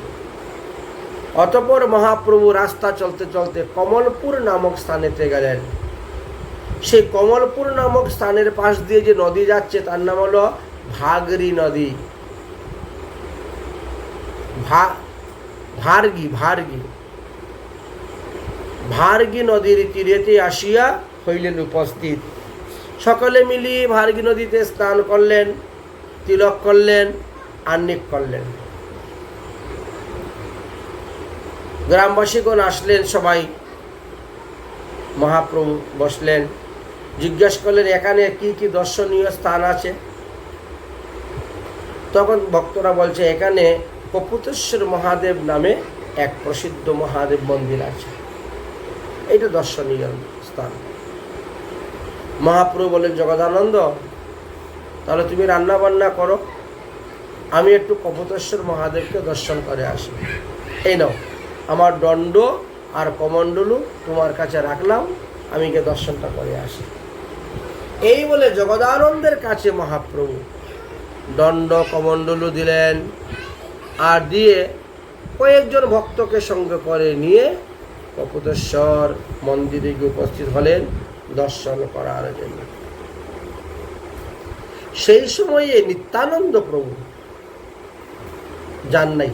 অতঃপর মহাপ্রভু রাস্তা চলতে চলতে কমলপুর নামক স্থানেতে গেলেন। সেই কমলপুর নামক স্থানের পাশ দিয়ে যে নদী যাচ্ছে তার নাম হলো ভাগরী নদী। ভার্গী নদীর তীরেতে আসিয়া হইলেন উপস্থিত। সকলে মিলিয়ে ভার্গী নদীতে স্নান করলেন, তিলক করলেন, আহ্নিক করলেন। গ্রামবাসীগণ আসলেন, সবাই মহাপ্রভু বসলেন, জিজ্ঞেস করলেন এখানে কি কি দর্শনীয় স্থান আছে। তখন ভক্তরা বলছে এখানে কপুতেশ্বর মহাদেব নামে এক প্রসিদ্ধ মহাদেব মন্দির আছে, এটা দর্শনীয় স্থান। মহাপ্রভু বলেন জগদানন্দ, তাহলে তুমি রান্না বান্না করো, আমি একটু কপুতেশ্বর মহাদেবকে দর্শন করে আসি। এই নাও আমার দণ্ড আর কমণ্ডলু তোমার কাছে রাখলাম, আমি গিয়ে দর্শনটা করে আসি। এই বলে জগদানন্দের কাছে মহাপ্রভু দণ্ড কমণ্ডলু দিলেন, আর দিয়ে কয়েকজন ভক্তকে সঙ্গে করে নিয়ে কপুতেশ্বর মন্দিরে গিয়ে উপস্থিত হলেন দর্শন করার জন্য। সেই সময়ে নিত্যানন্দ প্রভু যান নাই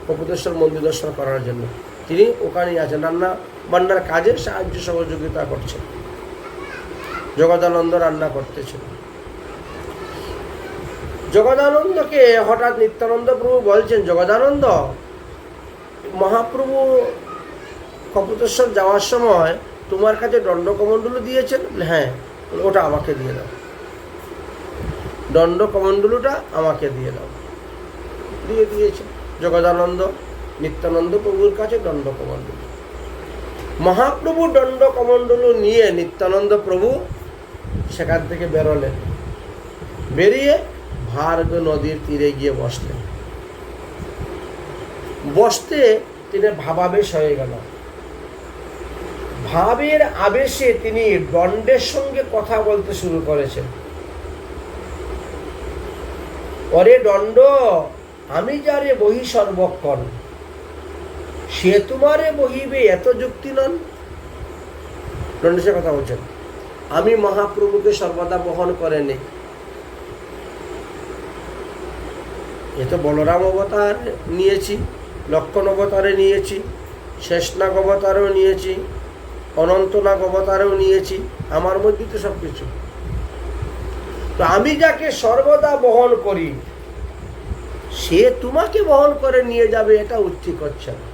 কপুতেশ্বর মন্দির দর্শন করার জন্য, তিনি ওখানেই আছেন, রান্না বান্নার কাজে সাহায্য সহযোগিতা করছেন। জগদানন্দ রান্না করতেছেন। জগদানন্দকে হঠাৎ নিত্যানন্দ প্রভু বলছেন, জগদানন্দ, মহাপ্রভু কপুতেশ্বর যাওয়ার সময় তোমার কাছে দণ্ড কমণ্ডলু দিয়েছেন? হ্যাঁ। ওটা আমাকে দিয়ে দাও, দণ্ড কমণ্ডলুটা আমাকে দিয়ে দাও। দিয়ে দিয়েছে জগদানন্দ নিত্যানন্দ প্রভুর কাছে দণ্ড কমণ্ডলু। মহাপ্রভু দণ্ড কমণ্ডলু নিয়ে নিত্যানন্দ প্রভু সেখান থেকে বেরোলেন, বেরিয়ে ভার্গ নদীর তীরে গিয়ে বসলেন। বসতে তিনি ভাবাবেশ হয়ে গেল। ভাবের আবেশে তিনি দণ্ডের সঙ্গে কথা বলতে শুরু করেছেন। ওরে দণ্ড, আমি যারে বহি সর্বক্ষণ, সে তোমারে বহিবে এত যুক্তি নন। দণ্ডের কথা বলছেন, আমি মহাপ্রভুকে সর্বদা বহন করে নেই। এ তো বলরাম অবতার নিয়েছি, লক্ষণ অবতারে নিয়েছি, শেষনাগ অবতারেও নিয়েছি, অনন্তনাগ অবতারেও নিয়েছি, আমার মধ্যে তো সব কিছু। তো আমি যাকে সর্বদা বহন করি সে তোমাকে বহন করে নিয়ে যাবে, এটা ঠিক হচ্ছে না।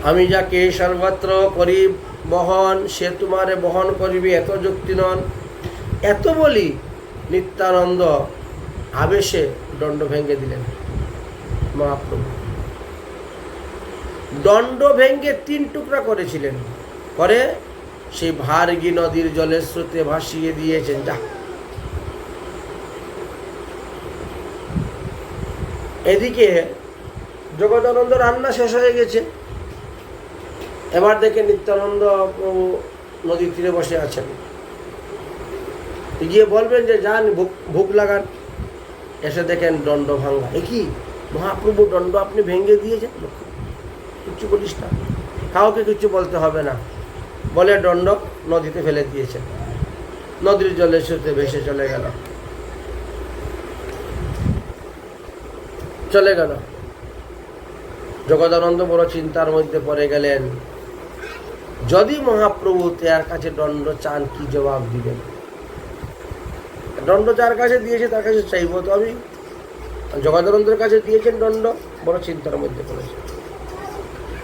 আমি যাকে সর্বত্র করি বহন, সে তোমারে বহন করিবে এত যুক্তি নন। এত বলি নিত্যানন্দ আবেশে দণ্ড ভেঙে দিলেন। মহাপ্রভু দণ্ড ভেঙে 3 টুকরা করেছিলেন, করে সেই ভার্গী নদীর জলের স্রোতে ভাসিয়ে দিয়েছেন। যা, এদিকে জগদানন্দ রান্না শেষ হয়ে গেছে। এবার দেখে নিত্যানন্দ প্রভু নদীর তীরে বসে আছেন। গিয়ে বলবেন যে যান ভুক লাগান। এসে দেখেন দণ্ড ভাঙ্গা। এ কি মহাপ্রভু, দণ্ড আপনি ভেঙে দিয়েছেন? কিচ্ছু বলিস না, কাউকে কিচ্ছু বলতে হবে না বলে দণ্ড নদীতে ফেলে দিয়েছেন। নদীর জলের স্রোতে ভেসে চলে গেল। জগদানন্দ বড় চিন্তার মধ্যে পড়ে গেলেন। যদি মহাপ্রভু তার কাছে দণ্ড চান, কি জবাব দিবেন? দণ্ড যার কাছে দিয়েছে তার কাছে চাইব তো আমি? জগদানন্দের কাছে দিয়েছেন দণ্ড, বড় চিন্তার মধ্যে পড়েছে।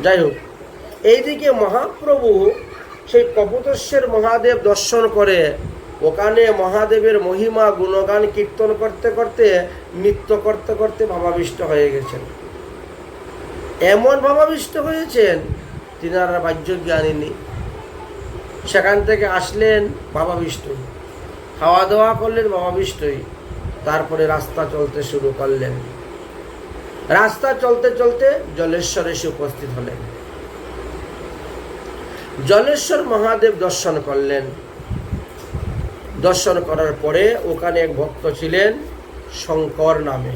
যাই হোক, এইদিকে মহাপ্রভু সেই কপোতেশ্বর মহাদেব দর্শন করে ওখানে মহাদেবের মহিমা গুণগান কীর্তন করতে করতে নৃত্য করতে করতে ভাবাবিষ্ট হয়ে গেছেন। এমন ভাবাবিষ্ট হয়েছেন তিনারা বাহ্য জ্ঞানী নেই। সেখান থেকে আসলেন ভাবাবিষ্টই, খাওয়া দাওয়া করলেন ভাবাবিষ্টই, তারপরে রাস্তা চলতে শুরু করলেন। রাস্তা চলতে চলতে জলেশ্বর এসে উপস্থিত হলেন। জলেশ্বর মহাদেব দর্শন করলেন। দর্শন করার পরে ওখানে এক ভক্ত ছিলেন শঙ্কর নামে।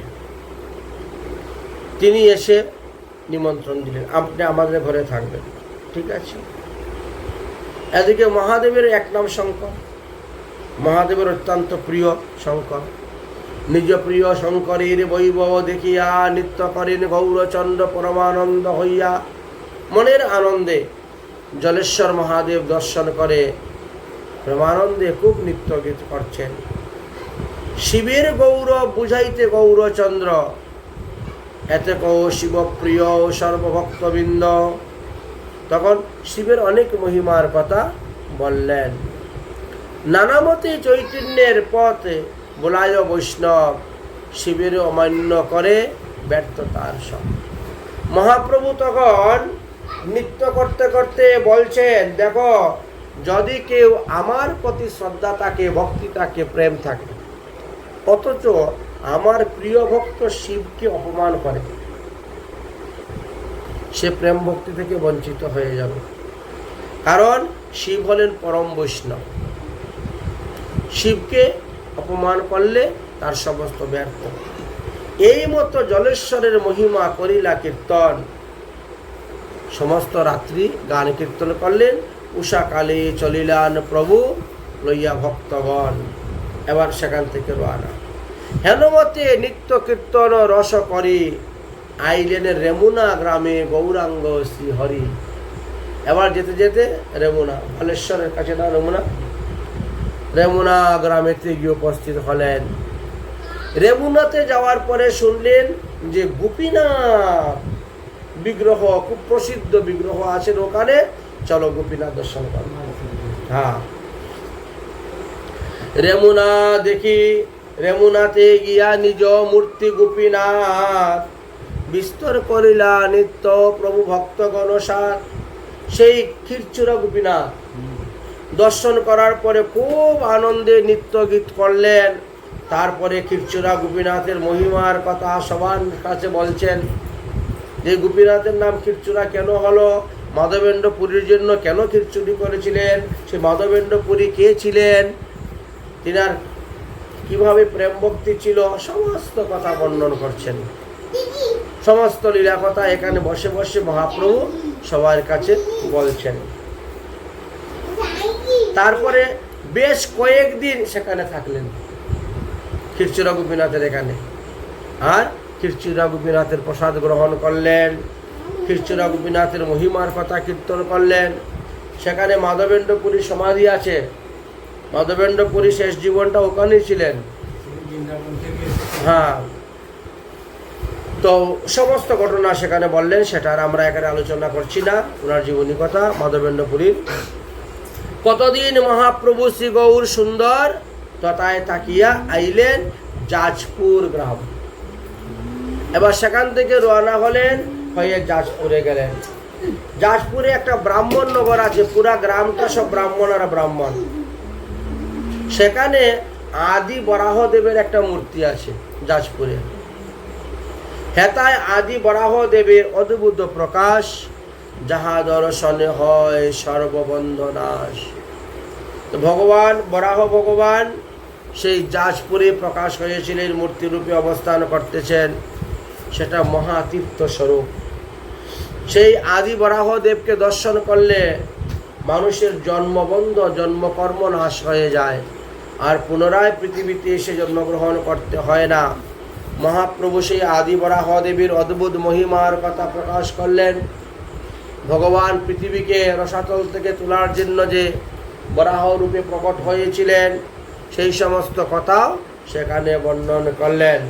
তিনি এসে নিমন্ত্রণ দিলেন, আপনি আমাদের ঘরে থাকবেন। ঠিক আছে। এদিকে মহাদেবের এক নাম শঙ্কর, মহাদেবের অত্যন্ত প্রিয় শঙ্কর। নিজ প্রিয় শঙ্করের বৈভব দেখিয়া নৃত্য করেন গৌরচন্দ্র পরমানন্দ হইয়া। মনের আনন্দে জলেশ্বর মহাদেব দর্শন করে প্রেমানন্দে খুব নৃত্য গীত করছেন। শিবের গৌরব বুঝাইতে গৌরচন্দ্র, এতে কৌ শিবপ্রিয় সর্বভক্তবৃন্দ। তখন শিবের অনেক মহিমার কথা বললেন। নানামতে চৈতন্যের পথে বোলায় বৈষ্ণব, শিবের অমান্য করে ব্যর্থতার সব। মহাপ্রভু তখন নৃত্য করতে করতে বলছেন, দেখো যদি কেউ আমার প্রতি শ্রদ্ধা থাকে, ভক্তি থাকে, প্রেম থাকে, অথচ আমার প্রিয় ভক্ত শিবকে অপমান করে, সে প্রেম ভক্তি থেকে বঞ্চিত হয়ে যাবে। কারণ শিব হলেন পরম বৈষ্ণব। শিবকে অপমান করলে তার সমস্ত ব্যর্থ। এই মতো জলেশ্বরের মহিমা করিলা কীর্তন। সমস্ত রাত্রি গান কীর্তন করলেন। উষাকালে চলিলান প্রভু লইয়া ভক্তগণ। এবার সেখান থেকে রওনা। হেনমতে নিত্য কীর্তন রস করি আইলেন রেমুনা গ্রামে গৌরাঙ্গ শ্রীহরি। এবার যেতে যেতে রেমুনা, বালেশ্বরের কাছে না রেমুনা, রেমুনা গ্রামেতে গিয়ে উপস্থিত হলেন। রেমুনাতে যাওয়ার পরে শুনলেন যে গোপীনাথ বিগ্রহ, খুব প্রসিদ্ধ বিগ্রহ আছেন ওখানে, চলো গোপীনাথ দর্শন করো। হ্যাঁ, রেমুনা দেখি, রেমুনাতে গিয়া নিজ মূর্তি গোপীনাথ বিস্তর করিলা নিত্য প্রভু ভক্তগণ সাথ। সেই ক্ষীরচূড়া গোপীনাথ দর্শন করার পরে খুব আনন্দে নৃত্য গীত করলেন। তারপরে ক্ষীরচূড়া গোপীনাথের মহিমার কথা সবার কাছে বলছেন, যে গোপীনাথের নাম ক্ষীরচূড়া কেন হলো, মাধবেন্দ্র পুরীর জন্য কেন ক্ষীরচুরি করেছিলেন, সে মাধবেন্দ্র পুরী কে ছিলেন, তিনার কিভাবে প্রেম ভক্তি ছিল, সমস্ত কথা বর্ণন করছেন। সমস্ত লীলা কথা এখানে বসে বসে মহাপ্রভু সবার কাছে বলছেন। তারপরে বেশ কয়েকদিন সেখানে থাকলেন ক্ষীরচূড়া গোপীনাথের এখানে, আর ক্ষীরচূড়া গোপীনাথের প্রসাদ গ্রহণ করলেন। ক্ষীরচূড়া গোপীনাথের মহিমার কথা কীর্তন করলেন। সেখানে মাধবেন্দ্র পুরী সমাধি আছে। মাধবেন্দ্র পুরী শেষ জীবনটা ওখানেই ছিলেন। হ্যাঁ, তো সমস্ত ঘটনা সেখানে বললেন, সেটা আর আমরা এখানে আলোচনা করছি না। ওনার জীবনী কথা মাধবেন্দ্র পুরীর। কতদিন মহাপ্রভু শ্রী গৌর সুন্দর তথায় তাকিয়া আইলেন যাজপুর গ্রাম। এবার সেখান থেকে রওনা হলেন হয়ে যাজপুরে গেলেন। যাজপুরে একটা ব্রাহ্মণ নগর আছে, পুরা গ্রামটা সব ব্রাহ্মণ আর ব্রাহ্মণ। সেখানে আদি বরাহদেবের একটা মূর্তি আছে যাজপুরে। হেতায় আদি বরাহদেবের অদ্ভুত প্রকাশ, যাহা দর্শনে হয় সর্ববন্ধ নাশ। তো ভগবান বরাহ ভগবান সেই যাজপুরে প্রকাশ হয়েছিলেন, মূর্তিরূপে অবস্থান করতেছেন। সেটা মহাতীর্থ স্বরূপ। সেই আদি বরাহদেবকে দর্শন করলে মানুষের জন্মবন্ধ জন্মকর্ম নাশ হয়ে যায়, আর পুনরায় পৃথিবীতে এসে জন্মগ্রহণ করতে হয় না। মহাপ্রভু সেই আদি বরাহদেবীর অদ্ভুত মহিমার কথা প্রকাশ করলেন। ভগবান পৃথিবীকে রসাতল থেকে তোলার জন্য যে বরাহ রূপে প্রকট হয়েছিলেন, সেই সমস্ত কথাও সেখানে বর্ণন করলেন।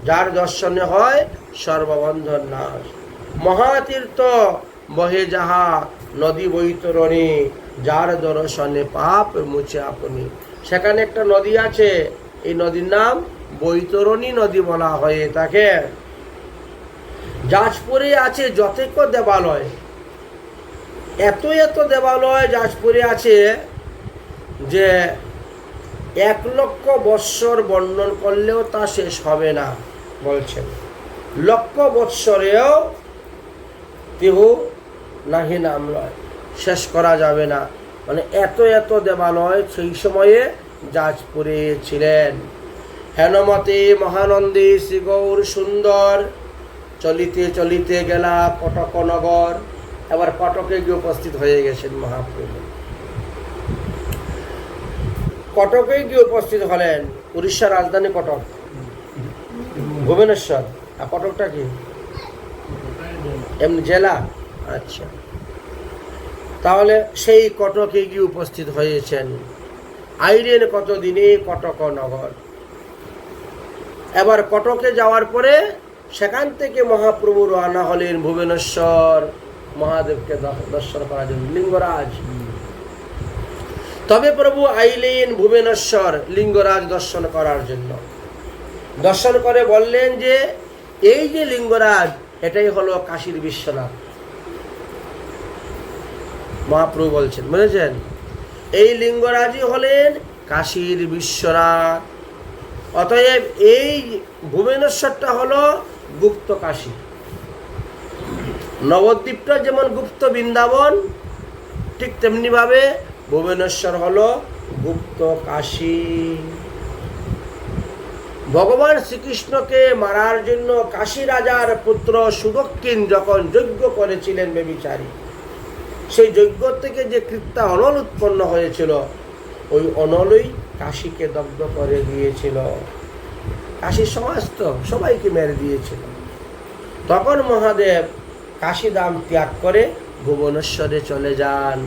যার দর্শনে হয় সর্ববন্ধন নাশ। মহাতীর্থ বহে যাহা নদী বৈতরণী, যার দর্শনে পাপ মুছে আপনি। সেখানে একটা নদী আছে, এই নদীর নাম বৈতরণী নদী বলা হয় তাকে। যাজপুরে আছে যতেক দেবালয়, এত এত দেবালয় যাজপুরে আছে যে 1,00,000 বৎসর বর্ণন করলেও তা শেষ হবে না। বলছেন 1,00,000 বৎসরেও তিহু নাহি নাম লয়, শেষ করা যাবে না। মানে এত এত দেবালয় সেই সময়ে যাজপুরে ছিলেন। হেনমতে মহানন্দী শ্রী গৌর সুন্দর, চলিতে চলিতে গেলা কটক নগর। এবার কটকে গিয়ে উপস্থিত হয়ে গেছেন মহাপ্রভু। কটকে গিয়ে উপস্থিত হলেন। উড়িষ্যার রাজধানী কটক, ভুবনেশ্বর। আর কটকটা কি এমনি জেলা? আচ্ছা, তাহলে সেই কটকে গিয়ে উপস্থিত হয়েছেন। আইলেন কতদিনে কটক নগর। এবার কটকে যাওয়ার পরে সেখান থেকে মহাপ্রভু রওনা হলেন ভুবনেশ্বর মহাদেবকে দর্শন করার জন্য, লিঙ্গরাজ। তবে প্রভু আইলেন ভুবনেশ্বর লিঙ্গরাজ দর্শন করার জন্য। দর্শন করে বললেন যে এই যে লিঙ্গরাজ, এটাই হলো কাশীর বিশ্বনাথ। মহাপ্রভু বলছেন, বুঝেছেন? এই লিঙ্গরাজই হলেন কাশীর বিশ্বনাথ। অতএব এই ভুবনেশ্বরটা হলো গুপ্ত কাশী। নবদ্বীপটা যেমন গুপ্ত বৃন্দাবন, ঠিক তেমনি ভাবে ভুবনেশ্বর হলো গুপ্ত কাশী। ভগবান শ্রীকৃষ্ণকে মারার জন্য কাশী রাজার পুত্র সুদক্ষিণ যখন যজ্ঞ করেছিলেন বেবিচারী, সেই যজ্ঞ থেকে যে কৃত্যা অনল উৎপন্ন হয়েছিল, ওই অনলই কাশীকে দগ্ধ করে দিয়েছিল। কাশীর সমস্ত সবাইকে মেরে দিয়েছিল। তখন মহাদেব কাশীধাম ত্যাগ করে ভুবনেশ্বরে চলে যান।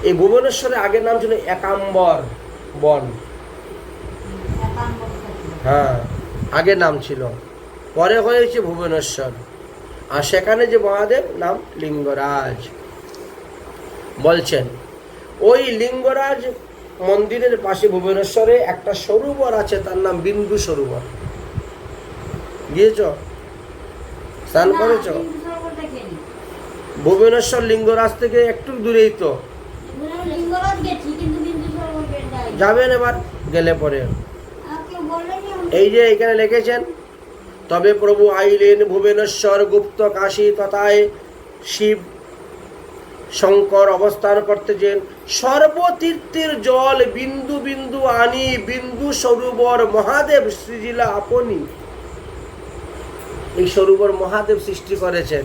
এই ভুবনেশ্বরে আগের নাম ছিল একাম্বর বন। হ্যাঁ, আগের নাম ছিল, পরে হয়েছে ভুবনেশ্বর। আর সেখানে যে মহাদেব নাম লিঙ্গরাজ। বলছেন ওই লিঙ্গরাজ মন্দিরের পাশে ভুবনেশ্বরে একটা সরোবর আছে, তার নাম বিন্দু সরোবর। গিয়েছ? স্নান করেছ? ভুবনেশ্বর লিঙ্গরাজ থেকে একটু দূরেই তো। যাবেন এবার গেলে পরে। এই যে এখানে লিখেছেন, তবে প্রভু আইলেন ভুবনেশ্বর গুপ্ত কাশী তথায় শিব শঙ্কর অবস্থান করতেছেন। সর্বতীর্থের জল বিন্দু বিন্দু আনি, বিন্দু সরোবর মহাদেব সৃজিলা আপনি। এই সরোবর মহাদেব সৃষ্টি করেছেন।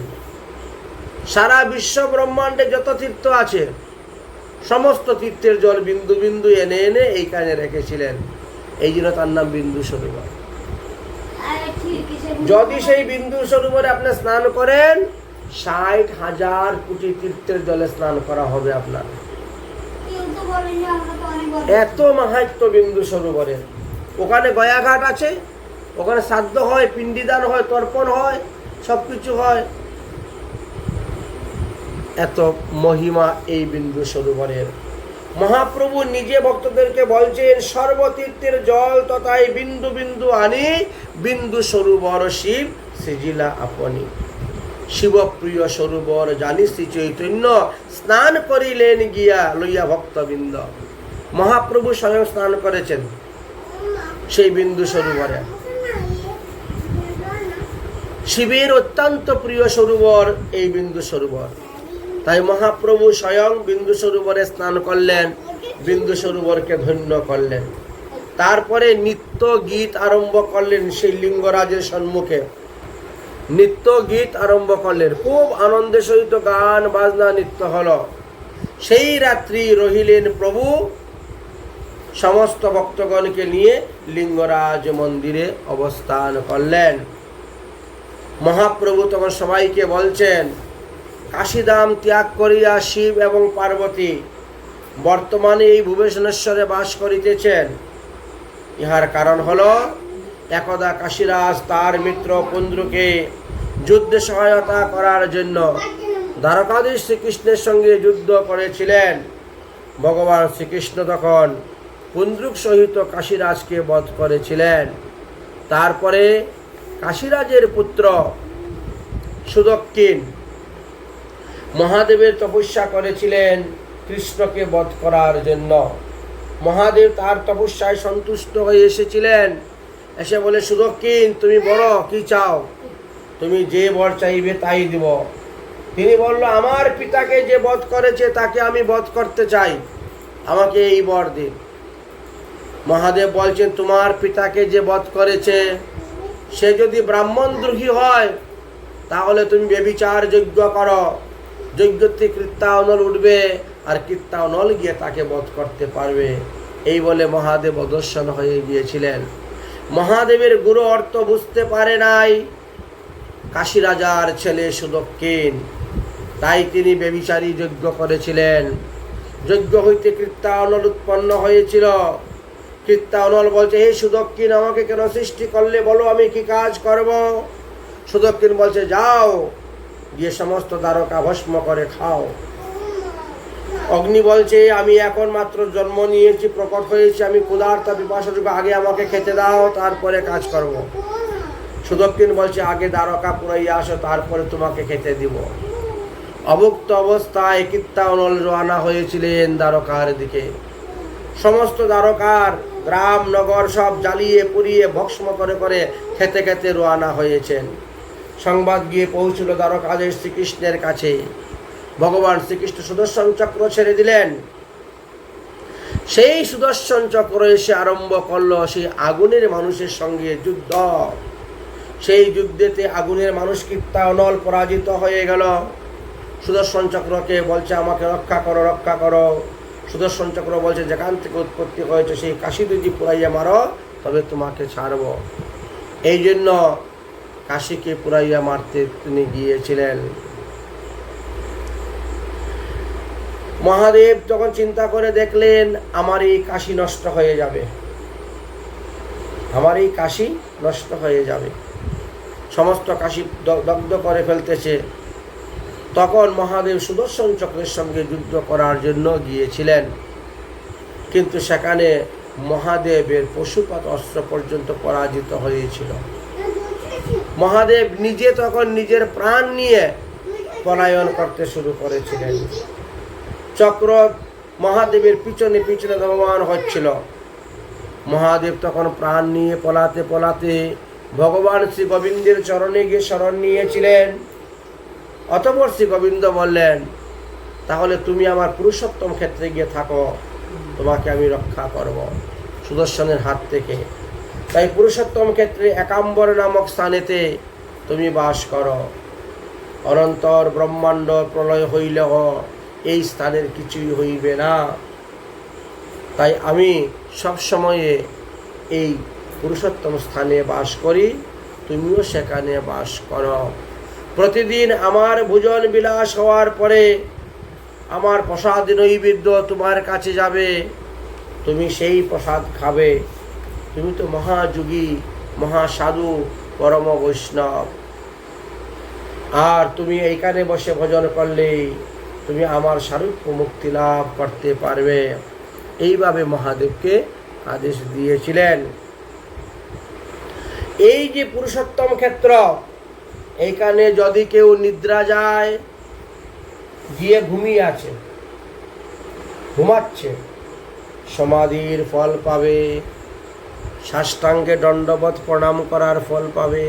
সারা বিশ্ব ব্রহ্মাণ্ডে যত তীর্থ আছে, সমস্ত তীর্থের জল বিন্দু বিন্দু এনে এনে এইখানে রেখেছিলেন। এই জন্য তার নাম বিন্দু সরোবর। যদি সেই বিন্দু সরোবরে আপনি স্নান করেন, 60,000 কোটি তীর্থের জলে স্নান করা হবে আপনার। এত মাহাত্ম্য বিন্দু সরোবরের। ওখানে গয়াঘাট আছে, ওখানে শ্রাদ্ধ হয়, পিণ্ডিদান হয়, তর্পণ হয়, সবকিছু হয়। এত মহিমা এই বিন্দু সরোবরের। মহাপ্রভু নিজে ভক্তদেরকে বলছেন, সর্বতীর্থের জল তথায় বিন্দু বিন্দু আনি, বিন্দু সরোবর শিব সৃজিলা আপনি। শিবপ্রিয় সরোবর জানি শ্রী চৈতন্য, স্নান করিলেন গিয়া লইয়া ভক্তবৃন্দ। মহাপ্রভু স্বয়ং স্নান করেছেন সেই বিন্দু সরোবরে। শিবের অত্যন্ত প্রিয় সরোবর এই বিন্দু সরোবর। তাই মহাপ্রভু স্বয়ং বিন্দু সরোবরে স্নান করলেন, বিন্দু সরোবরকে ধন্য করলেন। তারপরে নিত্য গীত আরম্ভ করলেন সেই লিঙ্গরাজের সম্মুখে। নিত্য গীত আরম্ভ করলেন, খুব আনন্দের সহিত গান বাজনা নৃত্য হলো। সেই রাত্রি রহিলেন প্রভু সমস্ত ভক্তগণকে নিয়ে লিঙ্গরাজ মন্দিরে অবস্থান করলেন। মহাপ্রভু তখন সবাইকে বলছেন, কাশীধাম ত্যাগ করিয়া শিব এবং পার্বতী বর্তমানে এই ভুবনেশ্বরে বাস করিতেছেন। ইহার কারণ হলো, একদা কাশীরাজ তার মিত্র কুন্দ্রকে যুদ্ধে সহায়তা করার জন্য দ্বারকাধীশ শ্রীকৃষ্ণের সঙ্গে যুদ্ধ করেছিলেন। ভগবান শ্রীকৃষ্ণ তখন কুন্দ্রুক সহিত কাশীরাজকে বধ করেছিলেন। তারপরে কাশীরাজের পুত্র সুদক্ষিণ মহাদেবের তপস্যা করেছিলেন কৃষ্ণকে বধ করার জন্য। মহাদেব তার তপস্যায় সন্তুষ্ট হয়ে এসেছিলেন। এসে বলে, সুদক্ষিণ তুমি বলো কি চাও, তুমি যে বর চাইবে তাই দিব। তিনি বলল, আমার পিতাকে যে বধ করেছে তাকে আমি বধ করতে চাই, আমাকে এই বর দিন। মহাদেব বলছেন, তোমার পিতাকে যে বধ করেছে সে যদি ব্রাহ্মণদ্রোহী হয় তাহলে তুমি ব্যভিচার যজ্ঞ করো, যজ্ঞতে কৃত্তানল উঠবে আর কৃত্তানল গিয়ে তাকে বধ করতে পারবে। এই বলে মহাদেব অদর্শন হয়ে গিয়েছিলেন। মহাদেবের গুরু অর্থ বুঝতে পারে নাই কাশী রাজার ছেলে সুদক্ষিণ, তাই তিনি ব্যভিচারী যজ্ঞ করেছিলেন। যজ্ঞ হইতে কৃত্তানল উৎপন্ন হয়েছিল। কৃত্তানল বলছে, হে সুদক্ষিণ, আমাকে কেন সৃষ্টি করলে, বলো আমি কি কাজ করব। সুদক্ষিণ বলছে, যাও গিয়ে সমস্ত দ্বারকা ভস্ম করে খাও। অগ্নি বলছে, আমি এখন মাত্র জন্ম নিয়েছি, প্রকট হয়েছি, আমি ক্ষুধার্ত পিপাসাযোগ্য, আগে আমাকে খেতে দাও, তারপরে কাজ করব। সুদক্ষিণ বলছে, আগে দ্বারকা পুরাইয়া আসো, তারপরে তোমাকে খেতে দিব। অভুক্ত অবস্থায় কৃত্তানল রওনা হয়েছিলেন দ্বারকার দিকে। সমস্ত দ্বারকার গ্রাম নগর সব জ্বালিয়ে পুড়িয়ে ভস্ম করে করে খেতে খেতে রওনা হয়েছেন। সংবাদ গিয়ে পৌঁছল দ্বারকাধীশ শ্রীকৃষ্ণের কাছে। ভগবান শ্রীকৃষ্ণ সুদর্শন চক্র ছেড়ে দিলেন। সেই সুদর্শন চক্র এসে আরম্ভ করলো সেই আগুনের মানুষের সঙ্গে যুদ্ধ। সেই যুদ্ধেতে আগুনের মানুষ কৃত্তানল পরাজিত হয়ে গেল। সুদর্শন চক্রকে বলছে, আমাকে রক্ষা করো, রক্ষা করো। সুদর্শন চক্র বলছে, যেখান থেকে উৎপত্তি হয়েছে সেই কাশী যদি পুরাইয়া মারো তবে তোমাকে ছাড়ব। এই জন্য কাশীকে পুরাইয়া মারতে তিনি গিয়েছিলেন। মহাদেব তখন চিন্তা করে দেখলেন, আমার এই কাশী নষ্ট হয়ে যাবে, আমার এই কাশী নষ্ট হয়ে যাবে, সমস্ত কাশী দগ্ধ করে ফেলতেছে। তখন মহাদেব সুদর্শন চক্রের সঙ্গে যুদ্ধ করার জন্য গিয়েছিলেন, কিন্তু সেখানে মহাদেবের পশুপাত অস্ত্র পর্যন্ত পরাজিত হয়েছিল। মহাদেব নিজে তখন নিজের প্রাণ নিয়ে পলায়ন করতে শুরু করেছিলেন। চক্র মহাদেবের পিছনে পিছনে ধাবমান হচ্ছিল। মহাদেব তখন প্রাণ নিয়ে পলাতে পলাতে ভগবান শ্রী গোবিন্দের চরণে গিয়ে শরণ নিয়েছিলেন। অতঃপর শ্রী গোবিন্দ বললেন, তাহলে তুমি আমার পুরুষোত্তম ক্ষেত্রে গিয়ে থাকো, তোমাকে আমি রক্ষা করব সুদর্শনের হাত থেকে। তাই পুরুষোত্তম ক্ষেত্রে একাম্বর নামক স্থানেতে তুমি বাস করো। অনন্তর ব্রহ্মাণ্ড প্রলয় হইলেও এই স্থানের কিছুই হইবে না। তাই আমি সব সময়ে এই পুরুষোত্তম স্থানে বাস করি, তুমিও সেখানে বাস করো। প্রতিদিন আমার ভোজন বিলাস হওয়ার পরে আমার প্রসাদ নৈবেদ্য তোমার কাছে যাবে, তুমি সেই প্রসাদ খাবে। তুমি তো মহাযোগী, মহাসাধু, পরম বৈষ্ণব, আর তুমি এইখানে বসে ভজন করলে তুমি আমার স্বরূপ মুক্তি লাভ করতে পারবে। এইভাবে মহাদেবকে আদেশ দিয়েছিলেন। এই যে পুরুষোত্তম ক্ষেত্র, এইখানে যদি কেউ নিদ্রা যায়, গিয়ে ঘুমিয়ে আছে, ঘুমাচ্ছে, সমাধির ফল পাবে, সাষ্টাঙ্গে দণ্ডবত প্রণাম করার ফল পাবে।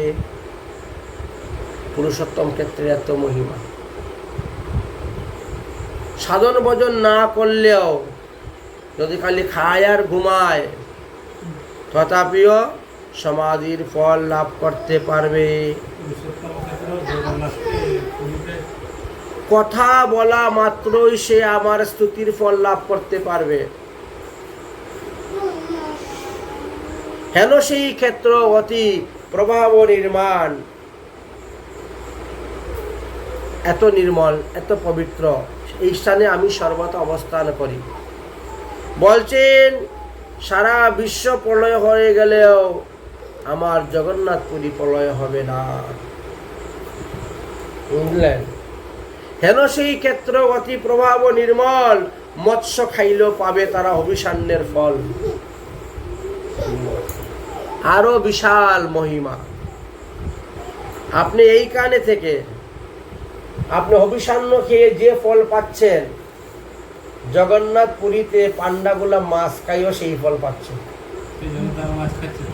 পুরুষোত্তম ক্ষেত্রে এত মহিমা। সাধন ভজন না করলেও যদি খালি খায় আর ঘুমায়, তথাপিও সমাধির ফল লাভ করতে পারবে। কথা বলা মাত্রই সে আমার স্তুতির ফল লাভ করতে পারবে। হেন সেই ক্ষেত্র অতি প্রভাব নির্মাণ, এত নির্মল, এত পবিত্র, এই স্থানে আমি সর্বদা অবস্থান করি। বলছেন, সারা বিশ্ব প্রলয় হয়ে গেলেও আমার জগন্নাথপুরী প্রলয় হবে না। বুঝলেন? হেন সেই ক্ষেত্র অতি প্রভাব নির্মল, মৎস্য খাইলেও পাবে তারা অভিসান্নের ফল। আরো বিশাল মহিমা। আপনি এই কানে থেকে আপনি অভিসান্ন খেয়ে যে ফল পাচ্ছেন, জগন্নাথ পুরীতে পান্ডাগুলা মাছ খাইও সেই ফল পাচ্ছে।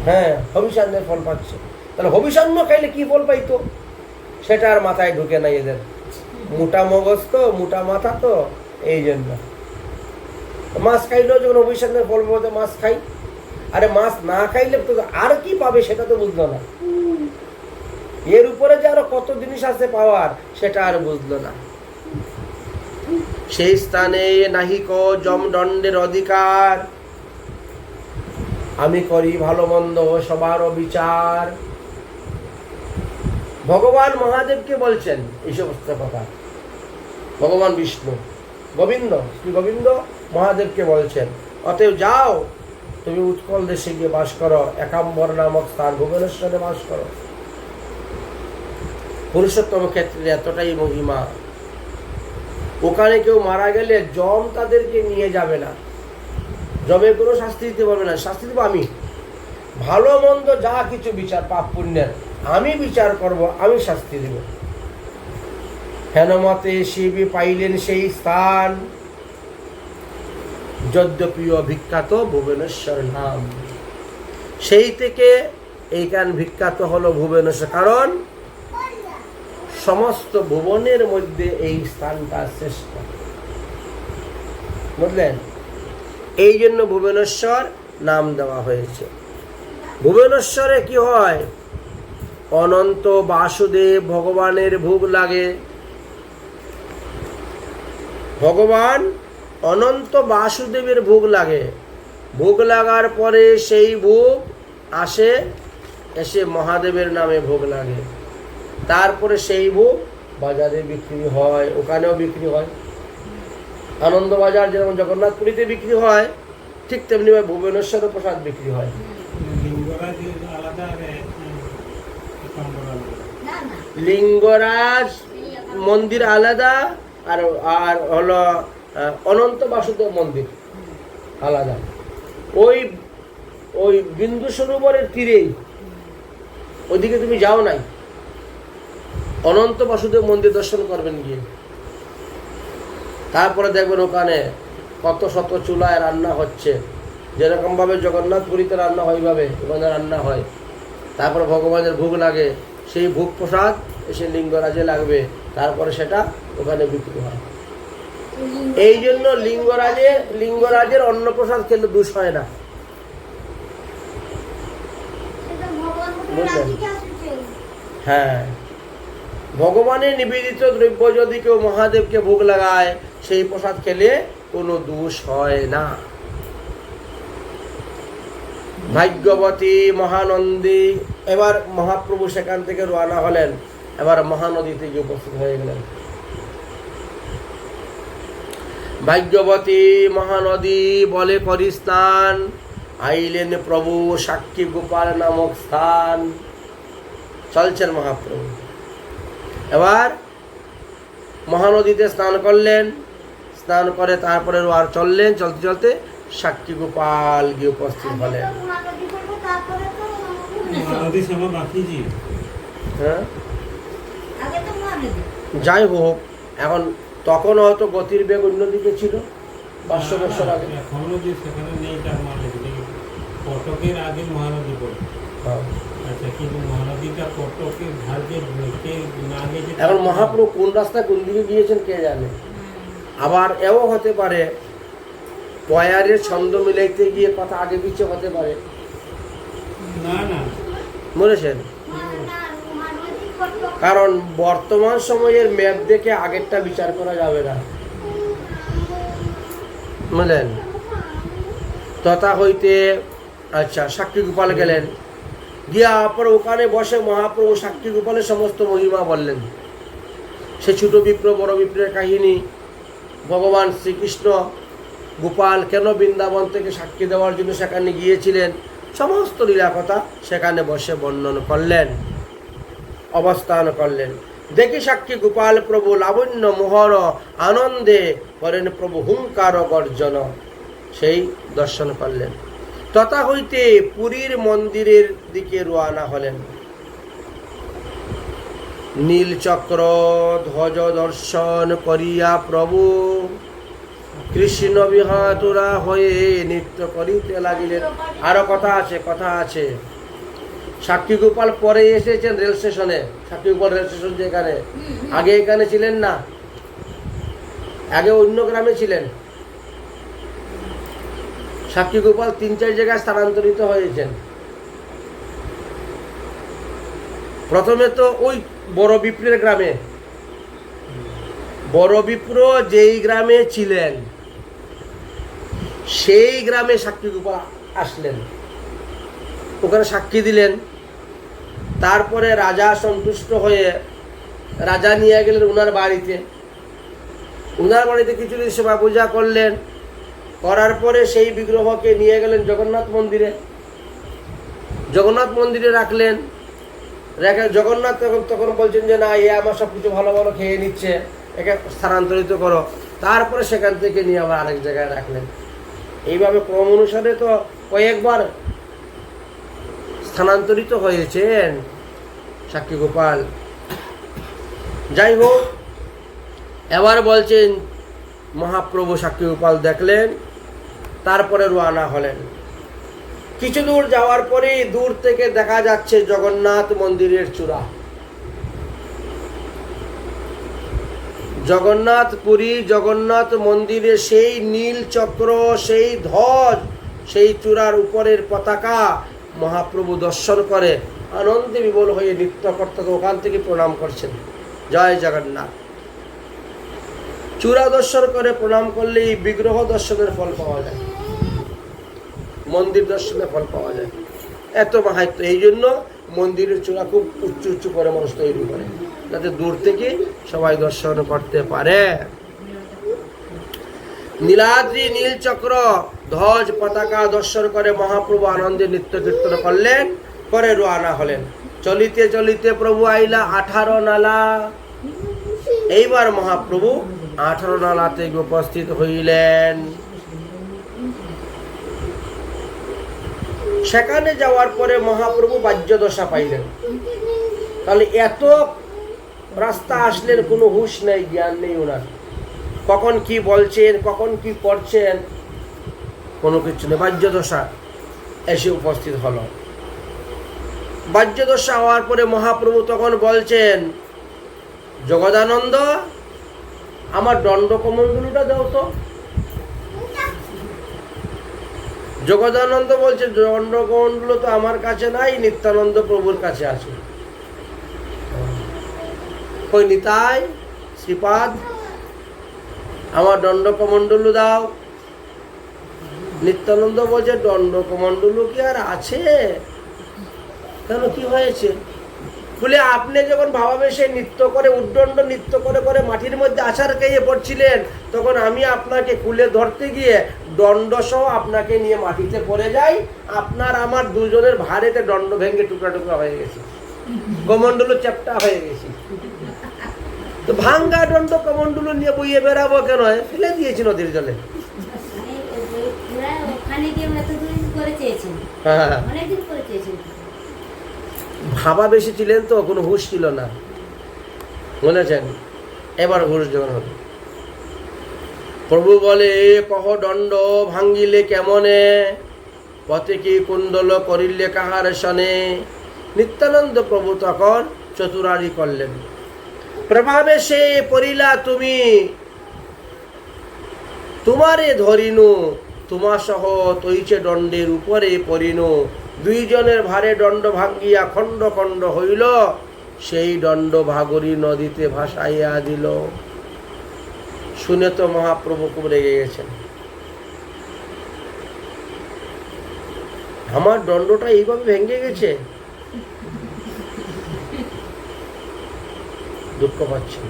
হ্যাঁ, হবিষান্নের ফল পাচ্ছে। তাহলে হবিষান্ন খাইলে কি ফল পাইতো সেটা আর মাথায় ঢুকে নাই এদের। মোটা মগজ তো, মোটা মাথা তো, এই জন্য মাছ খাইলেও যখন হবিষান্নের ফল বলতে মাছ খাই। আরে মাছ না খাইলে তো আর কি পাবে সেটা তো বুঝলো না। এর উপরে যে আরো কত জিনিস আছে পাওয়ার সেটা আর বুঝলো না। সেই স্থানে নাহিক যমদণ্ডের অধিকার, আমি করি ভালো মন্দ সবার বিচার। ভগবান মহাদেবকে বলছেন এই সমস্ত কথা। ভগবান বিষ্ণু, গোবিন্দ, শ্রী গোবিন্দ মহাদেবকে বলছেন, অতএব যাও তুমি উৎকল দেশে গিয়ে বাস করো, একাম্বর নামক স্থান ভুবনেশ্বরে বাস করো। পুরুষোত্তম ক্ষেত্রে এতটাই মহিমা, ওখানে কেউ মারা গেলে যম তাদেরকে নিয়ে যাবে না, যমের কোনো শাস্তি দিতে পারবে না। শাস্তি দেবো আমি, ভালো মন্দ যা কিছু বিচার পাপ পুণ্যের আমি বিচার করব, আমি শাস্তি দেব। হেনমতে শিবী পাইলেন সেই স্থান, যদ্যপি বিখ্যাত ভুবনেশ্বর নাম। সেই থেকে এইখান বিখ্যাত হলো ভুবনেশ্বর, কারণ সমস্ত ভুবনের মধ্যে এই স্থানটা শ্রেষ্ঠ। বুঝলেন? এই জন্য ভুবনেশ্বর নাম দেওয়া হয়েছে। ভুবনেশ্বরে কি হয়? অনন্ত বাসুদেব ভগবানের ভোগ লাগে। ভগবান অনন্ত বাসুদেবের ভোগ লাগে। ভোগ লাগার পরে সেই ভোগ আসে, এসে মহাদেবের নামে ভোগ লাগে। তারপরে সেই ভোগ বাজারে বিক্রি হয়, ওখানেও বিক্রি হয়। আনন্দ বাজার যেমন জগন্নাথ পুরীতে বিক্রি হয়, ঠিক তেমনি ভুবনেশ্বরে প্রসাদ বিক্রি হয়। লিঙ্গরাজ মন্দির আলাদা, আর আর হলো অনন্ত বাসুদেব মন্দির আলাদা। ওই ওই বিন্দু সরোবরের তীরেই, ওইদিকে তুমি যাও নাই, অনন্ত বাসুদেব মন্দির দর্শন করবেন গিয়ে। তারপরে দেখবেন ওখানে কত শত চুলায় রান্না হচ্ছে, যেরকম ভাবে জগন্নাথ পুরীতে রান্না হয় ওইভাবে ওখানে রান্না হয়। তারপরে ভগবানের ভোগ লাগে, সেই ভোগ প্রসাদ এসে লিঙ্গরাজে লাগবে, তারপরে সেটা ওখানে বিক্রি হয়। এই জন্য লিঙ্গরাজের অন্নপ্রসাদ খেলে দোষ হয় না। বুঝলেন? হ্যাঁ, ভগবানের নিবেদিত দ্রব্য যদি কেউ মহাদেবকে ভোগ লাগায়, সেই প্রসাদ খেলে কোনো দোষ হয় না। ভাগ্যবতী মহানন্দী, এবার মহাপ্রভু সেখান থেকে রওনা হলেন, এবার মহানদীতে গিয়ে উপস্থিত হয়ে গেলেন। ভাগ্যবতী মহানদী বলে করি স্নান, আইলেন প্রভু সাক্ষী গোপাল নামক স্থান। চলছেন মহাপ্রভু, এবার মহানদীতে স্নান করলেন, স্নান করে তারপরে আর চললেন, চলতে চলতে সাক্ষী গোপাল গিয়ে উপস্থিত হলেন। হ্যাঁ, যাই হোক, এখন তখন হয়তো গতির বেগ অন্যদিকে ছিল 500 বছর আগে। এখন মহাপ্রভু কোন রাস্তায় কোন দিকে গিয়েছেন কে জানে। আবার এও হতে পারে পয়ারের ছন্দ মিলাইতে গিয়ে কথা আগে পিছিয়ে হতে পারে। বলেছেন, কারণ বর্তমান সময়ের ম্যাপ দেখে আগেরটা বিচার করা যাবে না। বুঝলেন? তথা হইতে আচ্ছা সাক্ষী গোপাল গেলেন, গিয়া পর ওখানে বসে মহাপ্রভু সাক্ষী গোপালের সমস্ত মহিমা বললেন। সে ছোট বিপ্র বড় বিপ্রের কাহিনী, ভগবান শ্রীকৃষ্ণ গোপাল কেন বৃন্দাবন থেকে সাক্ষী দেওয়ার জন্য সেখানে গিয়েছিলেন, সমস্ত লীলা কথা সেখানে বসে বর্ণন করলেন, অবস্থান করলেন। দেখি সাক্ষী গোপাল প্রভু লাবণ্য মোহর আনন্দে করেন প্রভু হুঙ্কার গর্জন। সেই দর্শন করলেন। তথা হইতে পুরীর মন্দিরের দিকে রওনা হলেন। নীলচক্র ধ্বজ দর্শন করিয়া প্রভু কৃষ্ণ বিহাতুরা হয়ে নৃত্য করিতে লাগিলেন। আরো কথা আছে। সাক্ষী গোপাল পরে এসেছেন রেল স্টেশনে। সাক্ষী গোপাল রেল স্টেশন যেখানে, আগে এখানে ছিলেন না, আগে অন্য গ্রামে ছিলেন। সাক্ষী গোপাল 3-4 জায়গায় স্থানান্তরিত হয়েছেন। প্রথমে তো ওই বড় বিপ্রের গ্রামে, বড় বিপ্র যেই গ্রামে ছিলেন সেই গ্রামে সাক্ষী গোপাল আসলেন, ওখানে সাক্ষী দিলেন। তারপরে রাজা সন্তুষ্ট হয়ে রাজা নিয়ে গেলেন উনার বাড়িতে। উনার বাড়িতে কিছুদিন সেবা পূজা করলেন। করার পরে সেই বিগ্রহকে নিয়ে গেলেন জগন্নাথ মন্দিরে। জগন্নাথ মন্দিরে রাখলেন। জগন্নাথ তখন বলছেন যে না, এ আমার সব কিছু ভালো ভালো খেয়ে নিচ্ছে, একে স্থানান্তরিত করো। তারপরে সেখান থেকে নিয়ে আবার আরেক জায়গায় রাখলেন। এইভাবে ক্রম অনুসারে তো কয়েকবার স্থানান্তরিত হয়েছেন সাক্ষী গোপাল। যাই হোক, এবার বলছেন মহাপ্রভু সাক্ষী গোপাল দেখলেন, তারপরে রওনা হলেন। কিছু দূর যাওয়ার পরে দূর থেকে দেখা যাচ্ছে জগন্নাথ মন্দিরের চূড়া। পুরী জগন্নাথ মন্দিরে সেই নীল চক্র, সেই ধ্বজ, সেই চূড়ার উপরের পতাকা মহাপ্রভু দর্শন করে আনন্দে বিবল হয়ে নৃত্য করতে ওখান থেকে প্রণাম করছেন। জয় জগন্নাথ। চূড়া দর্শন করে প্রণাম করলে এই বিগ্রহ দর্শনের ফল পাওয়া যায়, মন্দির দর্শনের ফল পাওয়া যায়। এত মাহাত্ম। এই জন্য মন্দিরের চূড়া খুব উঁচু করে মানুষ তৈরি করে, যাতে দূর থেকে সবাই দর্শন করতে পারে। নীলাদ্রি নীলচক্র ধ্বজ পতাকা দর্শন করে মহাপ্রভু আনন্দে নৃত্য কীর্তন করলেন, করে রওনা হলেন। চলিতে চলিতে প্রভু আইলা 18 নালা। এইবার মহাপ্রভু 18 নালাতে উপস্থিত হইলেন। সেখানে যাওয়ার পরে মহাপ্রভু বাহ্যদশা পাইলেন। তাহলে এত রাস্তা আসলেন, কোনো হুঁশ নেই, জ্ঞান নেই ওনার, কখন কি বলছেন, কখন কি করছেন, কোনো কিছু নেই। বাহ্যদশা এসে উপস্থিত হলো। বাহ্যদশা হওয়ার পরে মহাপ্রভু তখন বলছেন, জগদানন্দ, আমার দণ্ডকমণ্ডলুটা দাও তো। জগদানন্দ বলছে, দণ্ডকমণ্ডল তো আমার কাছে নাই, নিত্যানন্দ প্রভুর কাছে আছে। কই নিতাই, শ্রীপাদ, আমার দণ্ডকমণ্ডলু দাও। নিত্যানন্দ বলছে, দণ্ডকমণ্ডলু কি আর আছে? কেন, কি হয়েছে? বলে, আপনি যখন ভাবাবেশে নৃত্য করে, উদ্দণ্ড নৃত্য করে করে মাটির মধ্যে আছাড় খেয়ে পড়ছিলেন, তখন আমি আপনাকে কুলে ধরতে গিয়ে দণ্ডসহ আপনাকে নিয়ে মাটিতে পড়ে যাই। আপনার আমার দুজনের ভারেতে দণ্ড ভেঙে টুকরা টুকরা হয়ে গেছে, কমণ্ডলু চ্যাপ্টা হয়ে গেছি। তো ভাঙ্গা দণ্ড কমণ্ডলু নিয়ে বইয়ে বেড়াবো কেন? ফেলে দিয়েছি নদীর জলে। হ্যাঁ, ভাবা বেশি ছিলেন তো, কোনো হুঁশ ছিল না, বলেছেন। এবার হুঁশ যখন হবে, প্রভু বলে, কহ দণ্ড ভাঙ্গিলে কেমনে, পথে কি কুণ্ডল করিলে কাহার সনে। নিত্যানন্দ প্রভু তখন চতুরারি করলেন। প্রভাবে সে পড়িলা তুমি, তোমারে ধরিনু, তোমা সহ তৈছে দণ্ডের উপরে পড়িনু। দুইজনের ভারে দণ্ড ভাঙ্গিয়া খণ্ড খণ্ড হইল, সেই দণ্ড ভাগরী নদীতে ভাসাইয়া দিল। শুনে তো মহাপ্রভু খুব রেগে গেছেন। আমার দণ্ডটা এইভাবে ভেঙে গেছে, দুঃখ পাচ্ছেন।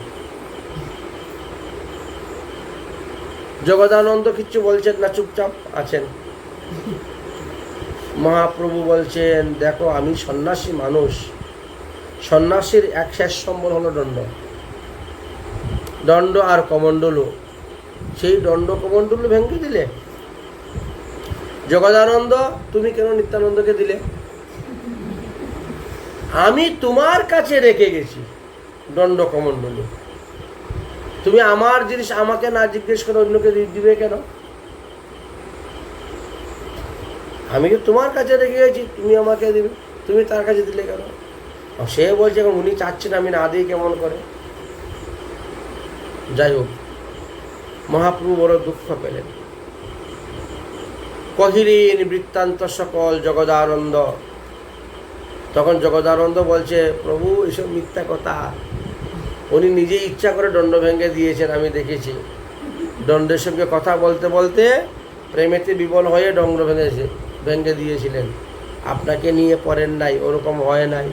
জগদানন্দ কিচ্ছু বলছেন না, চুপচাপ আছেন। মহাপ্রভু বলছেন, দেখো, আমি সন্ন্যাসী মানুষ, সন্ন্যাসীর এক শেষ সম্বল হলো দণ্ড, দণ্ড আর কমণ্ডলু। সেই দণ্ড কমণ্ডলু ভেঙে দিলে। জগদানন্দ, তুমি কেন নিত্যানন্দকে দিলে? আমি তোমার কাছে রেখে গেছি দণ্ড কমণ্ডলু। তুমি আমার জিনিস আমাকে না জিজ্ঞেস করে অন্যকে দিবে কেন? আমি তো তোমার কাছে রেখে গেছি, তুমি আমাকে দিবে, তুমি তার কাছে দিলে কেন? সে বলছে এখন উনি চাচ্ছেন আমি না দিই কেমন করে। যাই হোক, মহাপ্রভু বড় দুঃখ পেলেন। কহিলেন বৃত্তান্ত সকল জগদানন্দ। তখন জগদানন্দ বলছে, প্রভু এসব মিথ্যা কথা, উনি নিজেই ইচ্ছা করে দণ্ড ভেঙে দিয়েছেন, আমি দেখেছি। দণ্ডের সঙ্গে কথা বলতে বলতে প্রেমেতে বিবল হয়ে দণ্ড ভেঙে দিয়েছিলেন। আপনাকে নিয়ে পড়েন নাই, ওরকম হয় নাই।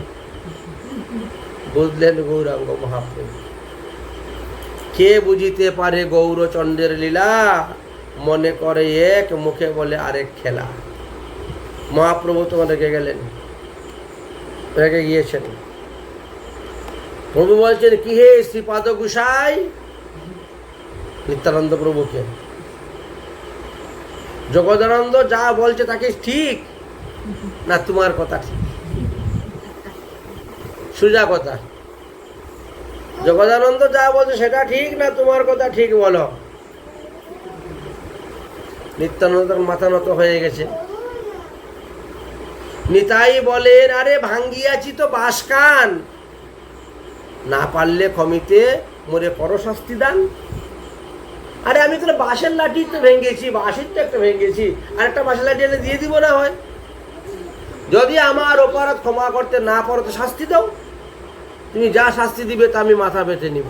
বুঝলেন গৌরাঙ্গ মহাপ্রভু। কে বুঝিতে পারে গৌরচন্দ্রের লীলা, মনে করে এক, মুখে বলে আরেক খেলা। মহাপ্রভু তোমার রেখে গেলেন, রেখে গিয়েছেন। প্রভু বলছেন, কি হে শ্রীপাদ গোসাই, নিত্যানন্দ প্রভুকে। জগদানন্দ যা বলছে তাকে ঠিক না তোমার কথা ঠিক? সোজা কথা। জগদানন্দ যা বলছে সেটা ঠিক না তোমার কথা ঠিক বলো? নিত্যানন্দ মাথা নত হয়ে গেছে। নিতাই বলেন, আরে ভাঙ্গিয়াছি তো বাসকান, না পারলে ক্ষমিতে মোরে করো শাস্তি দান। আরে আমি তো বাঁশের লাঠি তো ভেঙেছি, বাঁশের তো একটা ভেঙেছি, আর একটা বাঁশের লাঠি এনে দিয়ে দিব না হয়? যদি আমার অপরাধ ক্ষমা করতে না পারো তো শাস্তি দাও, তুমি যা শাস্তি দিবে তা আমি মাথা বেঁধে নিব।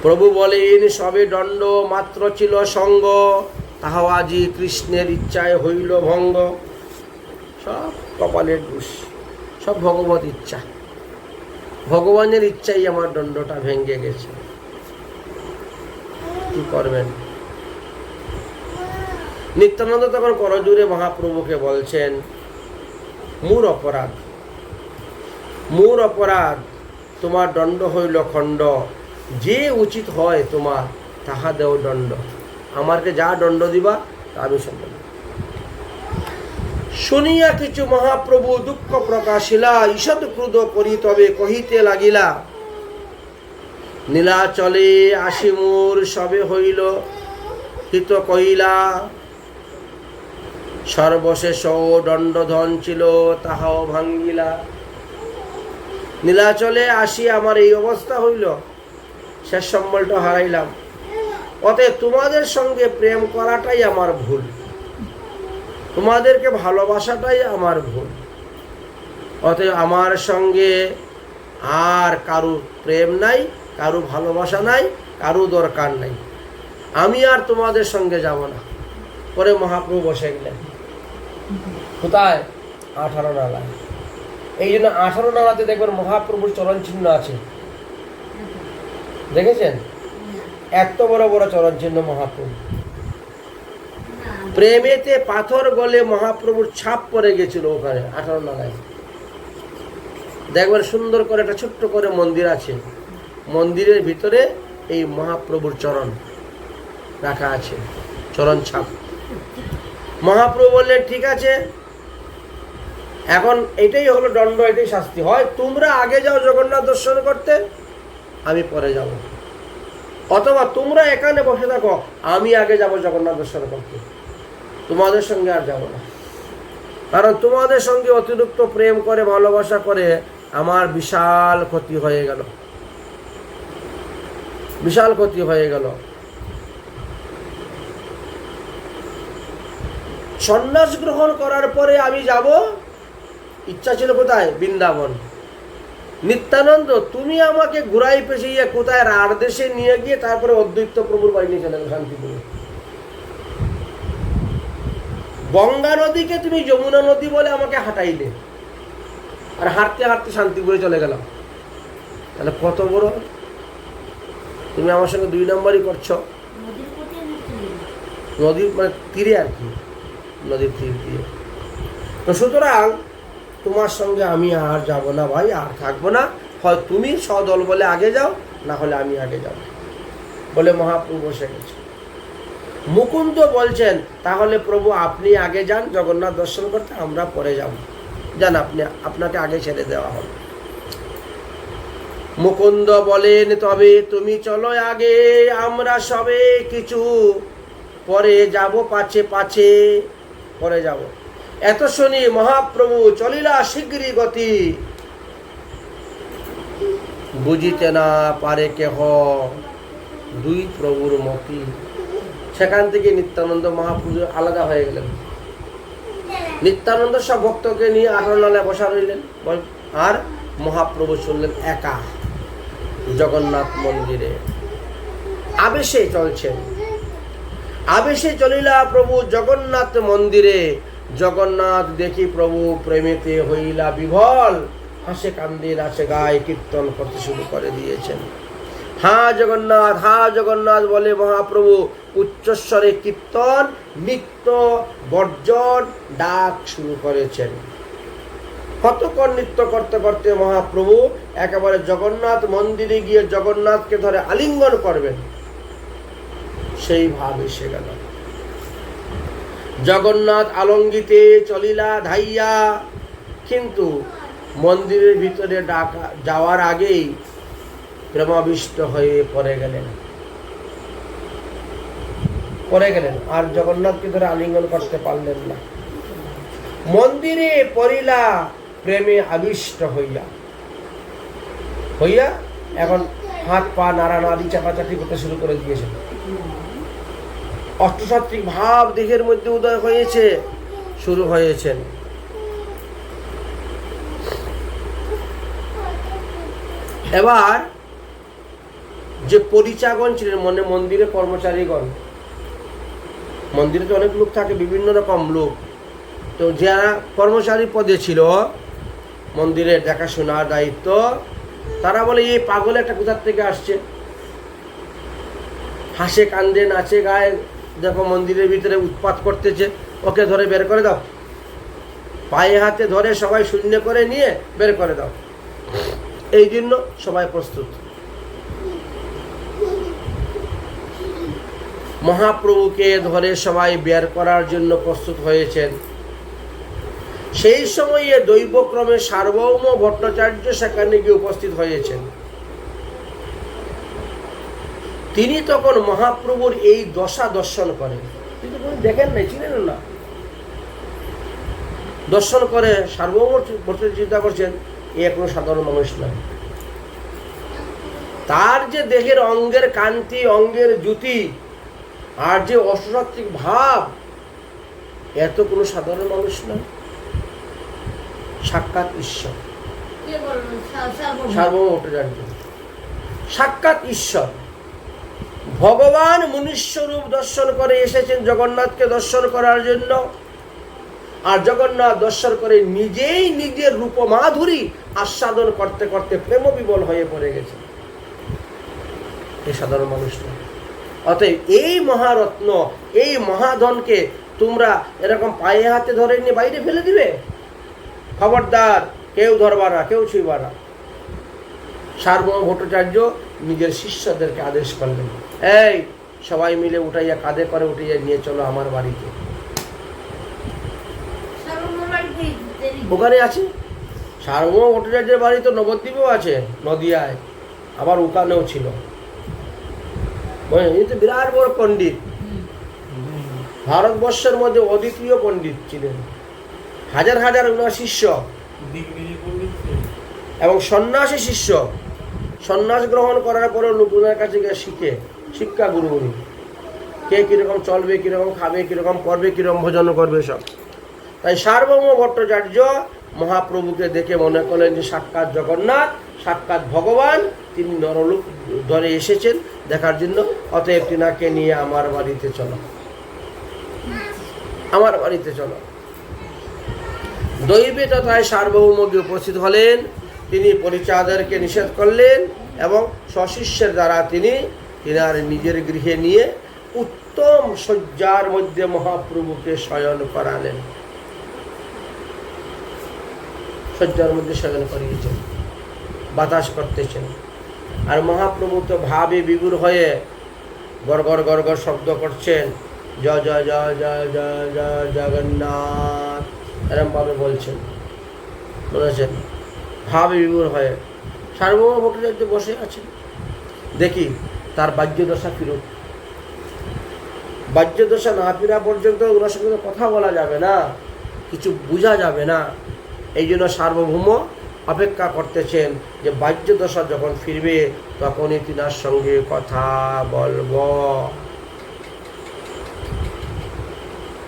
প্রভু বলেন, সবে দণ্ড মাত্র ছিল সঙ্গ, তাহাও আজি কৃষ্ণের ইচ্ছায় হইল ভঙ্গ। সব কপালের দোষ, সব ভগবত ইচ্ছা, ভগবানের ইচ্ছাই আমার দণ্ডটা ভেঙে গেছে। কি করবেন? নিত্যানন্দ তখন করজোরে মহাপ্রভুকে বলছেন, মোর অপরাধ, মোর অপরাধ, তোমার দণ্ড হইল খণ্ড, যে উচিত হয় তোমার তাহা দেও দণ্ড। আমাকে যা দণ্ড দিবা তা আমি সম্মান। শুনিয়া কিছু মহাপ্রভু দুঃখ প্রকাশিলা, ঈষৎ ক্রুদ্ধ করি তবে কহিতে লাগিলা, নীলাচলে আসি মোর সবে হইল হিত কহিলা, সর্বশেষ দণ্ডধন ছিল তাহাও ভাঙ্গিলা। নীলাচলে আসি আমার এই অবস্থা হইল, শেষ সম্বলটা হারাইলাম। অতএব তোমাদের সঙ্গে প্রেম করাটাই আমার ভুল, তোমাদেরকে ভালোবাসাটাই আমার ভুল। অতএব আমার সঙ্গে আর কারু প্রেম নাই, কারু ভালোবাসা নাই, কারু দরকার নাই, আমি আর তোমাদের সঙ্গে যাব না। পরে মহাপ্রভু বসে গেলেন কোথায়? 18 নালায়। এই জন্য 18 নালাতে দেখবেন মহাপ্রভুর চরণ চিহ্ন আছে, দেখেছেন? এত বড় বড় চরণ চিহ্ন মহাপ্রভু। প্রেমেতে পাথর গলে মহাপ্রভুর ছাপ পড়ে গেছিল ওখানে 18 নালায়। দেখবেন সুন্দর করে একটা ছোট্ট করে মন্দির আছে, মন্দিরের ভিতরে এই মহাপ্রভুর চরণ রাখা আছে, চরণ ছাপ। মহাপ্রভু বললেন, ঠিক আছে, এখন এটাই হলো দণ্ড, এটাই শাস্তি। হয় তোমরা আগে যাও জগন্নাথ দর্শন করতে, আমি পরে যাব, অথবা তোমরা এখানে বসে থাকো, আমি আগে যাব জগন্নাথ দর্শন করতে, তোমাদের সঙ্গে আর যাব না। কারণ তোমাদের সঙ্গে অতিরিক্ত প্রেম করে ভালোবাসা করে আমার বিশাল ক্ষতি হয়ে গেল, বিশাল ক্ষতি হয়ে গেল। সন্ন্যাস গ্রহণ করার পরে আমি যাব, ইচ্ছা ছিল কোথায়? বৃন্দাবন। নিত্যানন্দ, তুমি আমাকে ঘুরাই পেঁচিয়ে কোথায় রাঢ় দেশে নিয়ে গিয়ে তারপরে অদ্বৈত প্রভুর বাড়ি নিয়ে চলেন শান্তিপুরে। গঙ্গা নদীকে তুমি যমুনা নদী বলে আমাকে হাঁটাইলে, আর হাঁটতে হাঁটতে শান্তিপুরে চলে গেলাম। তাহলে কত বড় তুমি আমার সঙ্গে 2 নম্বরই করছো। নদীর মানে তীরে আর কি, নদীর তীর দিয়ে। তো সুতরাং তোমার সঙ্গে আমি আর যাব না ভাই, আর থাকবো না, হয় তুমি সদল বলে আগে যাও, না হলে আমি আগে যাব বলে মহাপ্রভু বসে গেছে। মুকুন্দ বলছেন, তাহলে প্রভু আপনি আগে যান জগন্নাথ দর্শন করতে, আমরা পরে যাব, যান আপনি, আপনাকে আগে ছেড়ে দেওয়া হবে। মুকুন্দ বলেন, তবে তুমি চলো আগে, আমরা সবে কিছু পরে যাব, পাছে পাছে পরে যাব। এত শুনি মহাপ্রভু চলিলা শীঘ্রই গতি, বুঝিতে না পারে কেহ দুই প্রভুর মতি। সেখান থেকে নিত্যানন্দ মহাপ্রভু আলাদা হয়ে গেলেন। নিত্যানন্দ সব ভক্তকে নিয়ে আঠরনালে বসা রইলেন, আর মহাপ্রভু চললেন একা জগন্নাথ মন্দিরে। আবেশে চলছেন, আবেশে চলিলা প্রভু জগন্নাথ মন্দিরে। জগন্নাথ দেখি প্রভু প্রেমেতে হইলা বিভল, হাসে কান্দে নাচে গায়ে কীর্তন করতে শুরু করে দিয়েছেন। হা জগন্নাথ, হা জগন্নাথ বলে মহাপ্রভু উচ্চস্বরে কীর্তন, নৃত্য, বর্জন, ডাক শুরু করেছেন। কতক্ষণ নৃত্য করতে করতে মহাপ্রভু একেবারে জগন্নাথ মন্দিরে গিয়ে জগন্নাথকে ধরে আলিঙ্গন করবেন, সেই ভাব এসে গেল। জগন্নাথ আলঙ্গিতে চলিলা ধাইয়া, কিন্তু মন্দিরের ভিতরে ডাকা যাওয়ার আগেই প্রেমাবিষ্ট হয়ে পড়ে গেলেন, আর জগন্নাথকে ধরে আলিঙ্গন করতে পারলেন না। মন্দিরে পড়িলা প্রেমে আবিষ্ট হইয়া এখন হাত পা নাড়ানাড়ি চাপাচাপি করতে শুরু করে দিয়েছেন। অষ্টসাত্ত্বিক ভাব দেহের মধ্যে উদয় হয়েছে, শুরু হয়েছেন। এবার যে পরিচাগণ ছিলেন, মন্দিরে কর্মচারীগণ, মন্দিরে তো অনেক লোক থাকে, বিভিন্ন রকম লোক, তো যারা কর্মচারী পদে ছিল মন্দিরের দেখাশোনার দায়িত্ব, তারা বলে এই পাগল একটা কোথার থেকে আসছে, হাসে কান্দে নাচে গায়ে, দেখো মন্দিরের ভিতরে উৎপাত করতেছে, ওকে ধরে বের করে দাও, পায়ে হাতে ধরে সবাই শূন্য করে নিয়ে বের করে দাও। এই জন্য সবাই প্রস্তুত। মহাপ্রভুকে ধরে সবাই বের করার জন্য প্রস্তুত হয়েছেন। সেই সময়ে দৈবক্রমে সার্বভৌম ভট্টাচার্য সেখানে গিয়ে উপস্থিত হয়েছেন। তিনি তখন মহাপ্রভুর এই দশা দর্শন করেন, কিন্তু দেখেন নাই, চিনেন না। দর্শন করে সার্বভৌম ভট্টাচার্য চিন্তা করছেন, এ কোনো সাধারণ মানুষ নয়। তার যে দেহের অঙ্গের কান্তি, অঙ্গের জ্যোতি, আর যে অষ্টসাত্ত্বিক ভাব, এত কোনো সাধারণ মানুষ নয়, সাক্ষাৎ ঈশ্বর। সার্বভৌম ভট্টাচার্য সাক্ষাৎ ঈশ্বর, ভগবান মনুষ্যরূপ দর্শন করে এসেছেন জগন্নাথকে দর্শন করার জন্য। আর জগন্নাথ দর্শন করে নিজেই নিজের রূপ মাধুরী আস্বাদন করতে করতে প্রেম বিবল হয়ে পড়ে গেছে। এই সাধারণ মানুষ না। অতএব এই মহারত্ন, এই মহাধনকে তোমরা এরকম পায়ে হাতে ধরে নিয়ে বাইরে ফেলে দিবে? খবরদার, কেউ ধরবা না, কেউ ছুঁইবা না। সার্বভৌম ভট্টাচার্য নিজের শিষ্যদেরকে আদেশ করলেন, এই সবাই মিলে উঠাইয়া, কাঁধে করে উঠাইয়া নিয়ে চলো আমার বাড়িতে। ওখানে আছে সার্বভৌম ভট্টাচার্যের বাড়ি, তো নবদ্বীপেও আছে, নদিয়ায়, আবার ওখানেও ছিল। বিরাট বড় পণ্ডিত, ভারতবর্ষের মধ্যে অদ্বিতীয় পণ্ডিত ছিলেন, হাজার হাজার ওনার শিষ্য এবং সন্ন্যাসী শিষ্য। সন্ন্যাস গ্রহণ করার পরেও লোক ওনার কাছে গিয়ে শিখে, শিক্ষা গুরু উনি, কে কীরকম চলবে, কীরকম খাবে, কীরকম করবে, কীরকম ভোজন করবে সব। তাই সার্বভৌম ভট্টাচার্য মহাপ্রভুকে দেখে মনে করলেন যে সাক্ষাৎ জগন্নাথ, সাক্ষাৎ ভগবান, তিনি নরলোক ধরে এসেছেন দেখার জন্য। অতএব তিনাকে নিয়ে আমার বাড়িতে চলো, আমার বাড়িতে চলো। দৈবে তথায় সার্বভৌমকে উপস্থিত হলেন। তিনি পরিচারকদেরকে নিষেধ করলেন এবং সশিষ্যের দ্বারা তিনি তিনার নিজের গৃহে নিয়ে উত্তম শয্যার মধ্যে মহাপ্রভুকে শয়ন করালেন। শয্যার মধ্যে শয়ন করিয়েছেন, বাতাস করতেছেন। আর মহাপ্রভু তো ভাবে বিভোর হয়ে গড়গড় গড়গড় শব্দ করছেন, জয় জয় জয় জয় জয় জয় জগন্নাথ, এরমভাবে বলছেন, বলেছেন ভাবে বিভোর হয়ে। সার্বভৌম ভট্টাচার্য বসে আছেন, দেখি তার বাহ্যদশা ফিরুক। বাহ্যদশা না ফিরা পর্যন্ত ওনার সঙ্গে কথা বলা যাবে না, কিছু বোঝা যাবে না। এই জন্য সার্বভৌম অপেক্ষা করতেছেন যে বাহ্যদশা যখন ফিরবে তখনই তিনার সঙ্গে কথা বলব,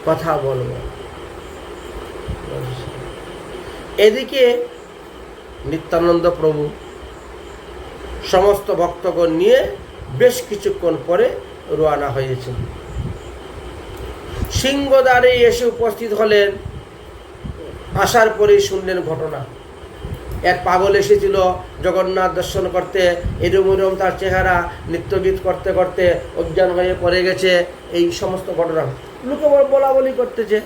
কথা বলব। এদিকে নিত্যানন্দ প্রভু সমস্ত ভক্তগণ নিয়ে বেশ কিছুক্ষণ পরে রওনা হয়েছেন। সিংহদ্বারে এসে উপস্থিত হলেন। আসার পরেই শুনলেন ঘটনা। এক পাগল এসেছিল জগন্নাথ দর্শন করতে, এরম এরম তার চেহারা, নৃত্যগীত করতে করতে অজ্ঞান হয়ে পড়ে গেছে, এই সমস্ত ঘটনা লোকে বলা বলি করতেছে।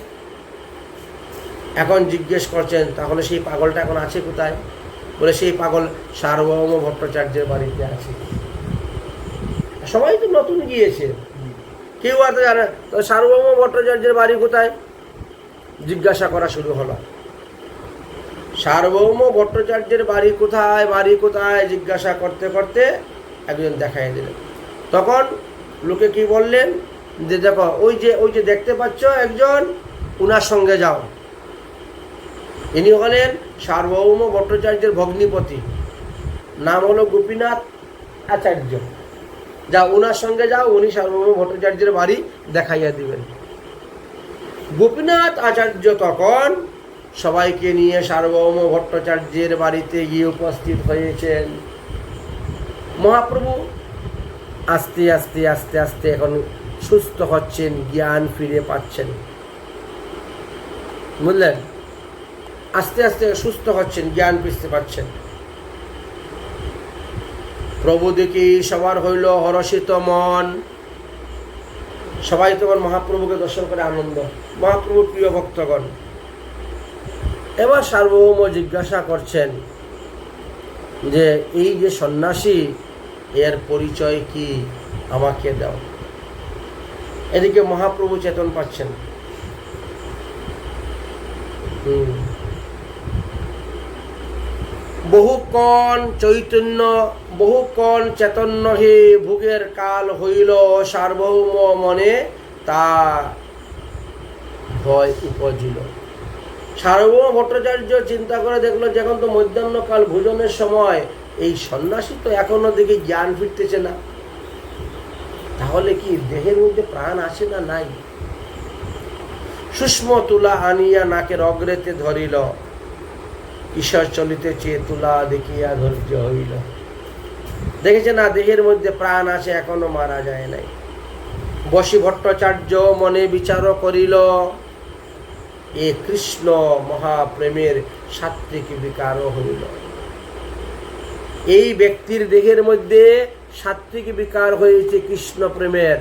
এখন জিজ্ঞেস করছেন তাহলে সেই পাগলটা এখন আছে কোথায়? বলে সেই পাগল সার্বভৌম ভট্টাচার্যের বাড়িতে আছে। সবাই তো নতুন গিয়েছে, কেউ আর তো জানে। তো সার্বভৌম ভট্টাচার্যের বাড়ি কোথায়? জিজ্ঞাসা করা শুরু হলো। সার্বভৌম ভট্টাচার্যের বাড়ি কোথায়, বাড়ি কোথায় জিজ্ঞাসা করতে করতে একজন দেখাই দিলেন। তখন লোকে কি বললেন যে দেখো ওই যে দেখতে পাচ্ছ একজন, উনার সঙ্গে যাও। ইনি হলেন সার্বভৌম ভট্টাচার্যের ভগ্নিপতি, নাম হলো গোপীনাথ আচার্য। যা উনার সঙ্গে যাও, উনি সার্বভৌম ভট্টাচার্যের বাড়ি দেখাইয়া দিবেন। গোপীনাথ আচার্য তখন সবাইকে নিয়ে সার্বভৌম ভট্টাচার্যের বাড়িতে গিয়ে উপস্থিত হয়েছেন। মহাপ্রভু আস্তে আস্তে আস্তে আস্তে এখন সুস্থ হচ্ছেন, জ্ঞান ফিরে পাচ্ছেন, বুঝলেন? আস্তে আস্তে সুস্থ হচ্ছেন, জ্ঞান ফিরতে পাচ্ছেন। প্রভু দেখি সবার হইল হরষিত মন। সবাই তখন মহাপ্রভুকে দর্শন করে আনন্দ, মহাপ্রভুর প্রিয় ভক্তগণ। এবার সার্বভৌম জিজ্ঞাসা করছেন যে এই যে সন্ন্যাসী, এর পরিচয় কি, আমাকে দাও। এদিকে মহাপ্রভু চেতন পাচ্ছেন। বহুক্ষণ চৈতন্য, বহুক্ষণ চেতন্য হে ভোগের কাল হইল, সার্বভৌম মনে তা ভয় উপজিল। সার্বভৌম ভট্টাচার্য চিন্তা করে দেখলো যে এখন তো মধ্যাহ্নকাল, ভোজনের সময়, এই সন্ন্যাসী তো এখনো দেখি জ্ঞান ফিরতেছে না, তাহলে কি দেহের মধ্যে প্রাণ আছে না নাই? সূক্ষ্ম তুলা আনিয়া নাকের অগ্রেতে ধরিল, ঈশ্বর চলিতেছে তুলা দেখিয়া ধৈর্য হইল। দেখেছে না দেহের মধ্যে প্রাণ আছে, এখনো মারা যায় নাই। বসি ভট্টাচার্য মনে বিচার করিল, এ কৃষ্ণ মহাপ্রেমের সাত্ত্বিক বিকার হইল। এই ব্যক্তির দেহের মধ্যে সাত্ত্বিক বিকার হয়েছে কৃষ্ণ প্রেমের।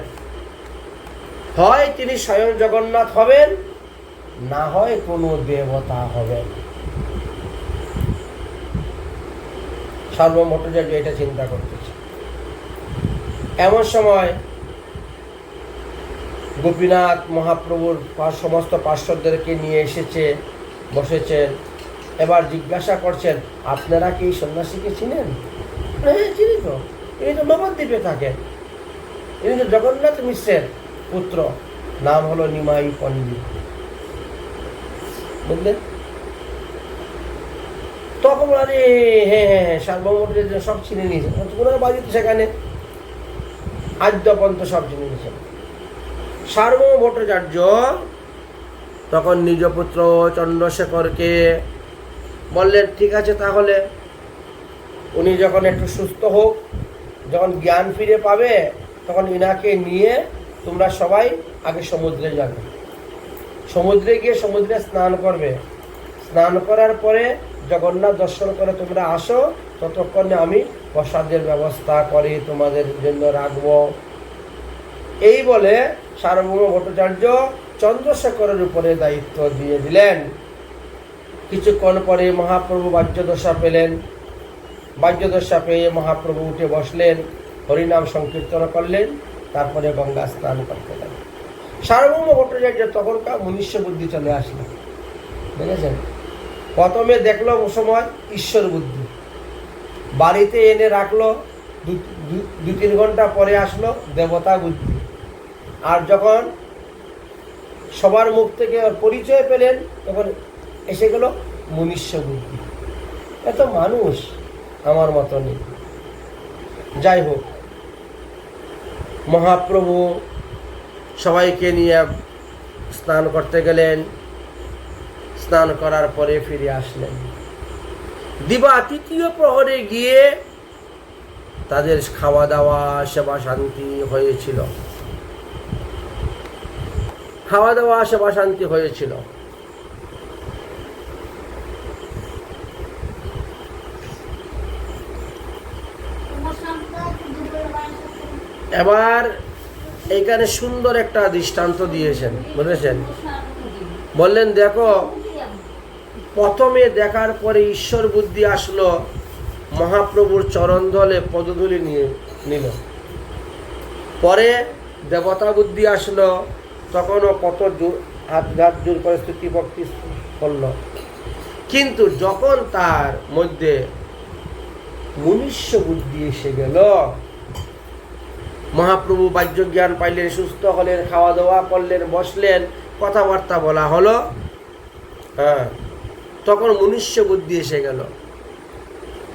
হয় তিনি স্বয়ং জগন্নাথ হবেন, না হয় কোনো দেবতা হবেন। সার্বভৌম ভট্টাচার্য এটা চিন্তা করতেছে। এমন সময় গোপীনাথ মহাপ্রভুর সমস্ত পার্শ্বদেরকে নিয়ে এসেছে, বসেছেন। এবার জিজ্ঞাসা করছেন, আপনারা কি সন্ন্যাসীকে চিনেন? হ্যাঁ চিনি তো, ইনি তো নবদ্বীপে থাকেন, ইনি তো জগন্নাথ মিশ্রের পুত্র, নাম হলো নিমাই পণ্ডিত, বুঝলেন? তখন আরে হ্যাঁ হ্যাঁ হ্যাঁ সার্বভৌম সব চিনে নিয়েছেন, ওনার বাড়ি তো সেখানে, আদ্যপন্ত সব চিনে নিয়েছেন। সার্বভৌম ভট্টাচার্য তখন নিজ পুত্র চন্দ্রশেখরকে বললেন, ঠিক আছে তাহলে উনি যখন একটু সুস্থ হোক, যখন জ্ঞান ফিরে পাবে, তখন ইনাকে নিয়ে তোমরা সবাই আগে সমুদ্রে যাবে। সমুদ্রে গিয়ে সমুদ্রে স্নান করবে। স্নান করার পরে জগন্নাথ দর্শন করে তোমরা আসো, ততক্ষণে আমি প্রসাদের ব্যবস্থা করে তোমাদের জন্য রাখবো। এই বলে সার্বভৌম ভট্টাচার্য চন্দ্রশেখরের উপরে দায়িত্ব দিয়ে দিলেন। কিছুক্ষণ পরে মহাপ্রভু বাহ্যদশা পেলেন। বাহ্যদশা পেয়ে মহাপ্রভু উঠে বসলেন, হরিনাম সংকীর্তন করলেন, তারপরে গঙ্গা স্নান করতে গেলেন। সার্বভৌম ভট্টাচার্য তখনকার মনুষ্য বুদ্ধি চলে আসলো, বুঝেছেন? প্রথমে দেখলো সময় ঈশ্বর বুদ্ধি, বাড়িতে এনে রাখলো, 2-3 ঘন্টা পরে আসলো দেবতা বুদ্ধি, আর যখন সবার মুখ থেকে পরিচয় পেলেন তখন এসে গেল মনুষ্য বুদ্ধি। এত মানুষ আমার মতো নেই। যাই হোক, মহাপ্রভু সবাইকে নিয়ে স্নান করতে গেলেন। স্নান করার পরে ফিরে আসলেন। দিবা 3য় প্রহরে গিয়ে তাদের খাওয়া দাওয়া সেবা শান্তি হয়েছিল। খাওয়া দাওয়া সেবা শান্তি হয়েছিল। এবার এইখানে সুন্দর একটা দৃষ্টান্ত দিয়েছেন, বুঝেছেন? বললেন, দেখো, প্রথমে দেখার পরে ঈশ্বর বুদ্ধি আসলো, মহাপ্রভুর চরণ ধলে পদধূলি নিয়ে নিল। পরে দেবতা বুদ্ধি আসলো, তখনও কত হাত জোর করে স্তুতি ভক্তি করলো। কিন্তু যখন তার মধ্যে মনুষ্য বুদ্ধি এসে গেল, মহাপ্রভু বাহ্য জ্ঞান পাইলেন, সুস্থ হলেন, খাওয়া দাওয়া করলেন, বসলেন, কথাবার্তা বলা হলো, হ্যাঁ, তখন মনুষ্য বুদ্ধি এসে গেল।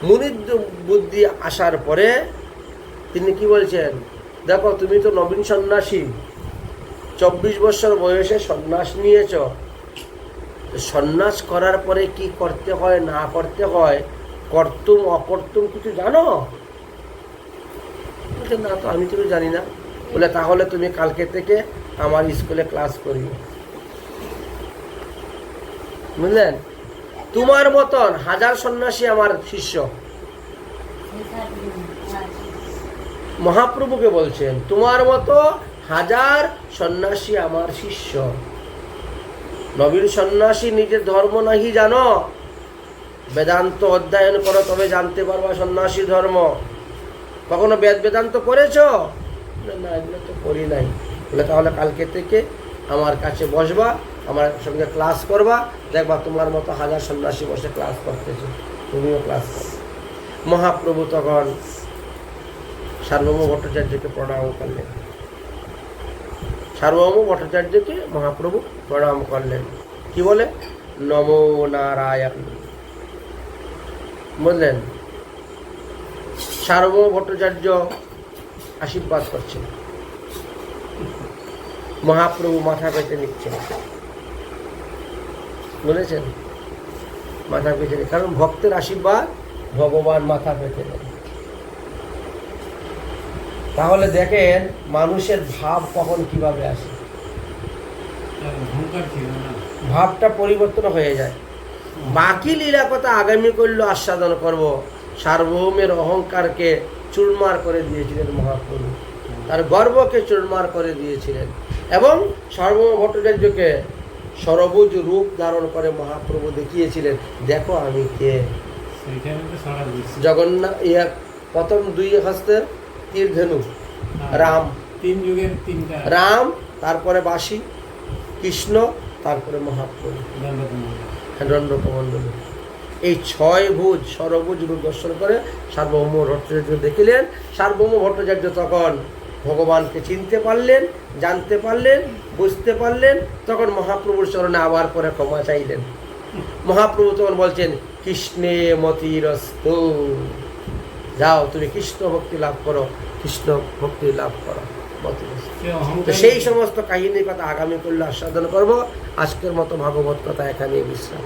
মুনির বুদ্ধি আসার পরে তিনি কি বলছেন, দেখো, তুমি তো নবীন সন্ন্যাসী, 24 বছর বয়সে সন্ন্যাস নিয়েছ, সন্ন্যাস করার পরে কি করতে হয় না করতে হয়, কর্তুম অকর্তুম কিছু জানো? না, তো আমি তুমি জানি না। বলে, তাহলে তুমি কালকে থেকে আমার স্কুলে ক্লাস করিও, বুঝলেন? তোমার মতন 1000 সন্ন্যাসী আমার শিষ্য। মহাপ্রভুকে বলছেন, তোমার মতো 1000 সন্ন্যাসী আমার শিষ্য। নবীন সন্ন্যাসী নিজের ধর্ম নাহি জানো, বেদান্ত অধ্যয়ন করো, তবে জানতে পারবা সন্ন্যাসী ধর্ম। কখনো বেদান্ত করেছ? না, এগুলো তো করি নাই। বলে, তাহলে কালকে থেকে আমার কাছে বসবা, আমার সঙ্গে ক্লাস করবা, দেখবা তোমার মতো 1000 সন্ন্যাসী বসে ক্লাস করতেছে, তুমিও ক্লাস করো। মহাপ্রভু তখন সার্বভৌম ভট্টাচার্যকে প্রণাম করলেন। সার্বভৌম ভট্টাচার্যকে মহাপ্রভু প্রণাম করলেন। কি বলে? নমো নারায়ণ, বুঝলেন? সার্বভৌম ভট্টাচার্য আশীর্বাদ করছেন, মহাপ্রভু মাথা পেতে নিচ্ছেন, বুঝেছেন? মাথা পেতে, কারণ ভক্তের আশীর্বাদ ভগবান মাথা পেতে নেন। তাহলে দেখেন মানুষের ভাব কখন কিভাবে আসে, ভাবটা পরিবর্তন হয়ে যায়। বাকি লীলা কথা আগামী করলে আস্বাদন করব। সার্বভৌমের অহংকারকে চুরমার করে দিয়েছিলেন মহাপ্রভু, তার গর্বকে চুরমার করে দিয়েছিলেন, এবং সার্বভৌম ভট্টাচার্যকে সরবুজ রূপ ধারণ করে মহাপ্রভু দেখিয়েছিলেন, দেখো আমি কে। জগন্নাথ প্রথম 2 হস্তের তীর ধেনু রাম, 3 যুগের 3টা রাম, তারপরে বাসি কৃষ্ণ, তারপরে মহাপ্রভু দণ্ডকমণ্ডলী। এই 6 ভুজ সরভুজ রূপ দর্শন করে সার্বভৌম ভট্টাচার্য দেখিলেন। সার্বভৌম ভট্টাচার্য তখন ভগবানকে চিনতে পারলেন, জানতে পারলেন, বুঝতে পারলেন। তখন মহাপ্রভুর চরণে আবার পরে ক্ষমা চাইলেন। মহাপ্রভু তখন বলছেন, কৃষ্ণে মতিরস্তু, যাও তুমি কৃষ্ণ ভক্তি লাভ করো, কৃষ্ণ ভক্তি লাভ করো। তো সেই সমস্ত কাহিনীর কথা আগামী করলে আস্বাদন করব। আজকের মতো ভাগবত কথা এখানে বিশ্রাম।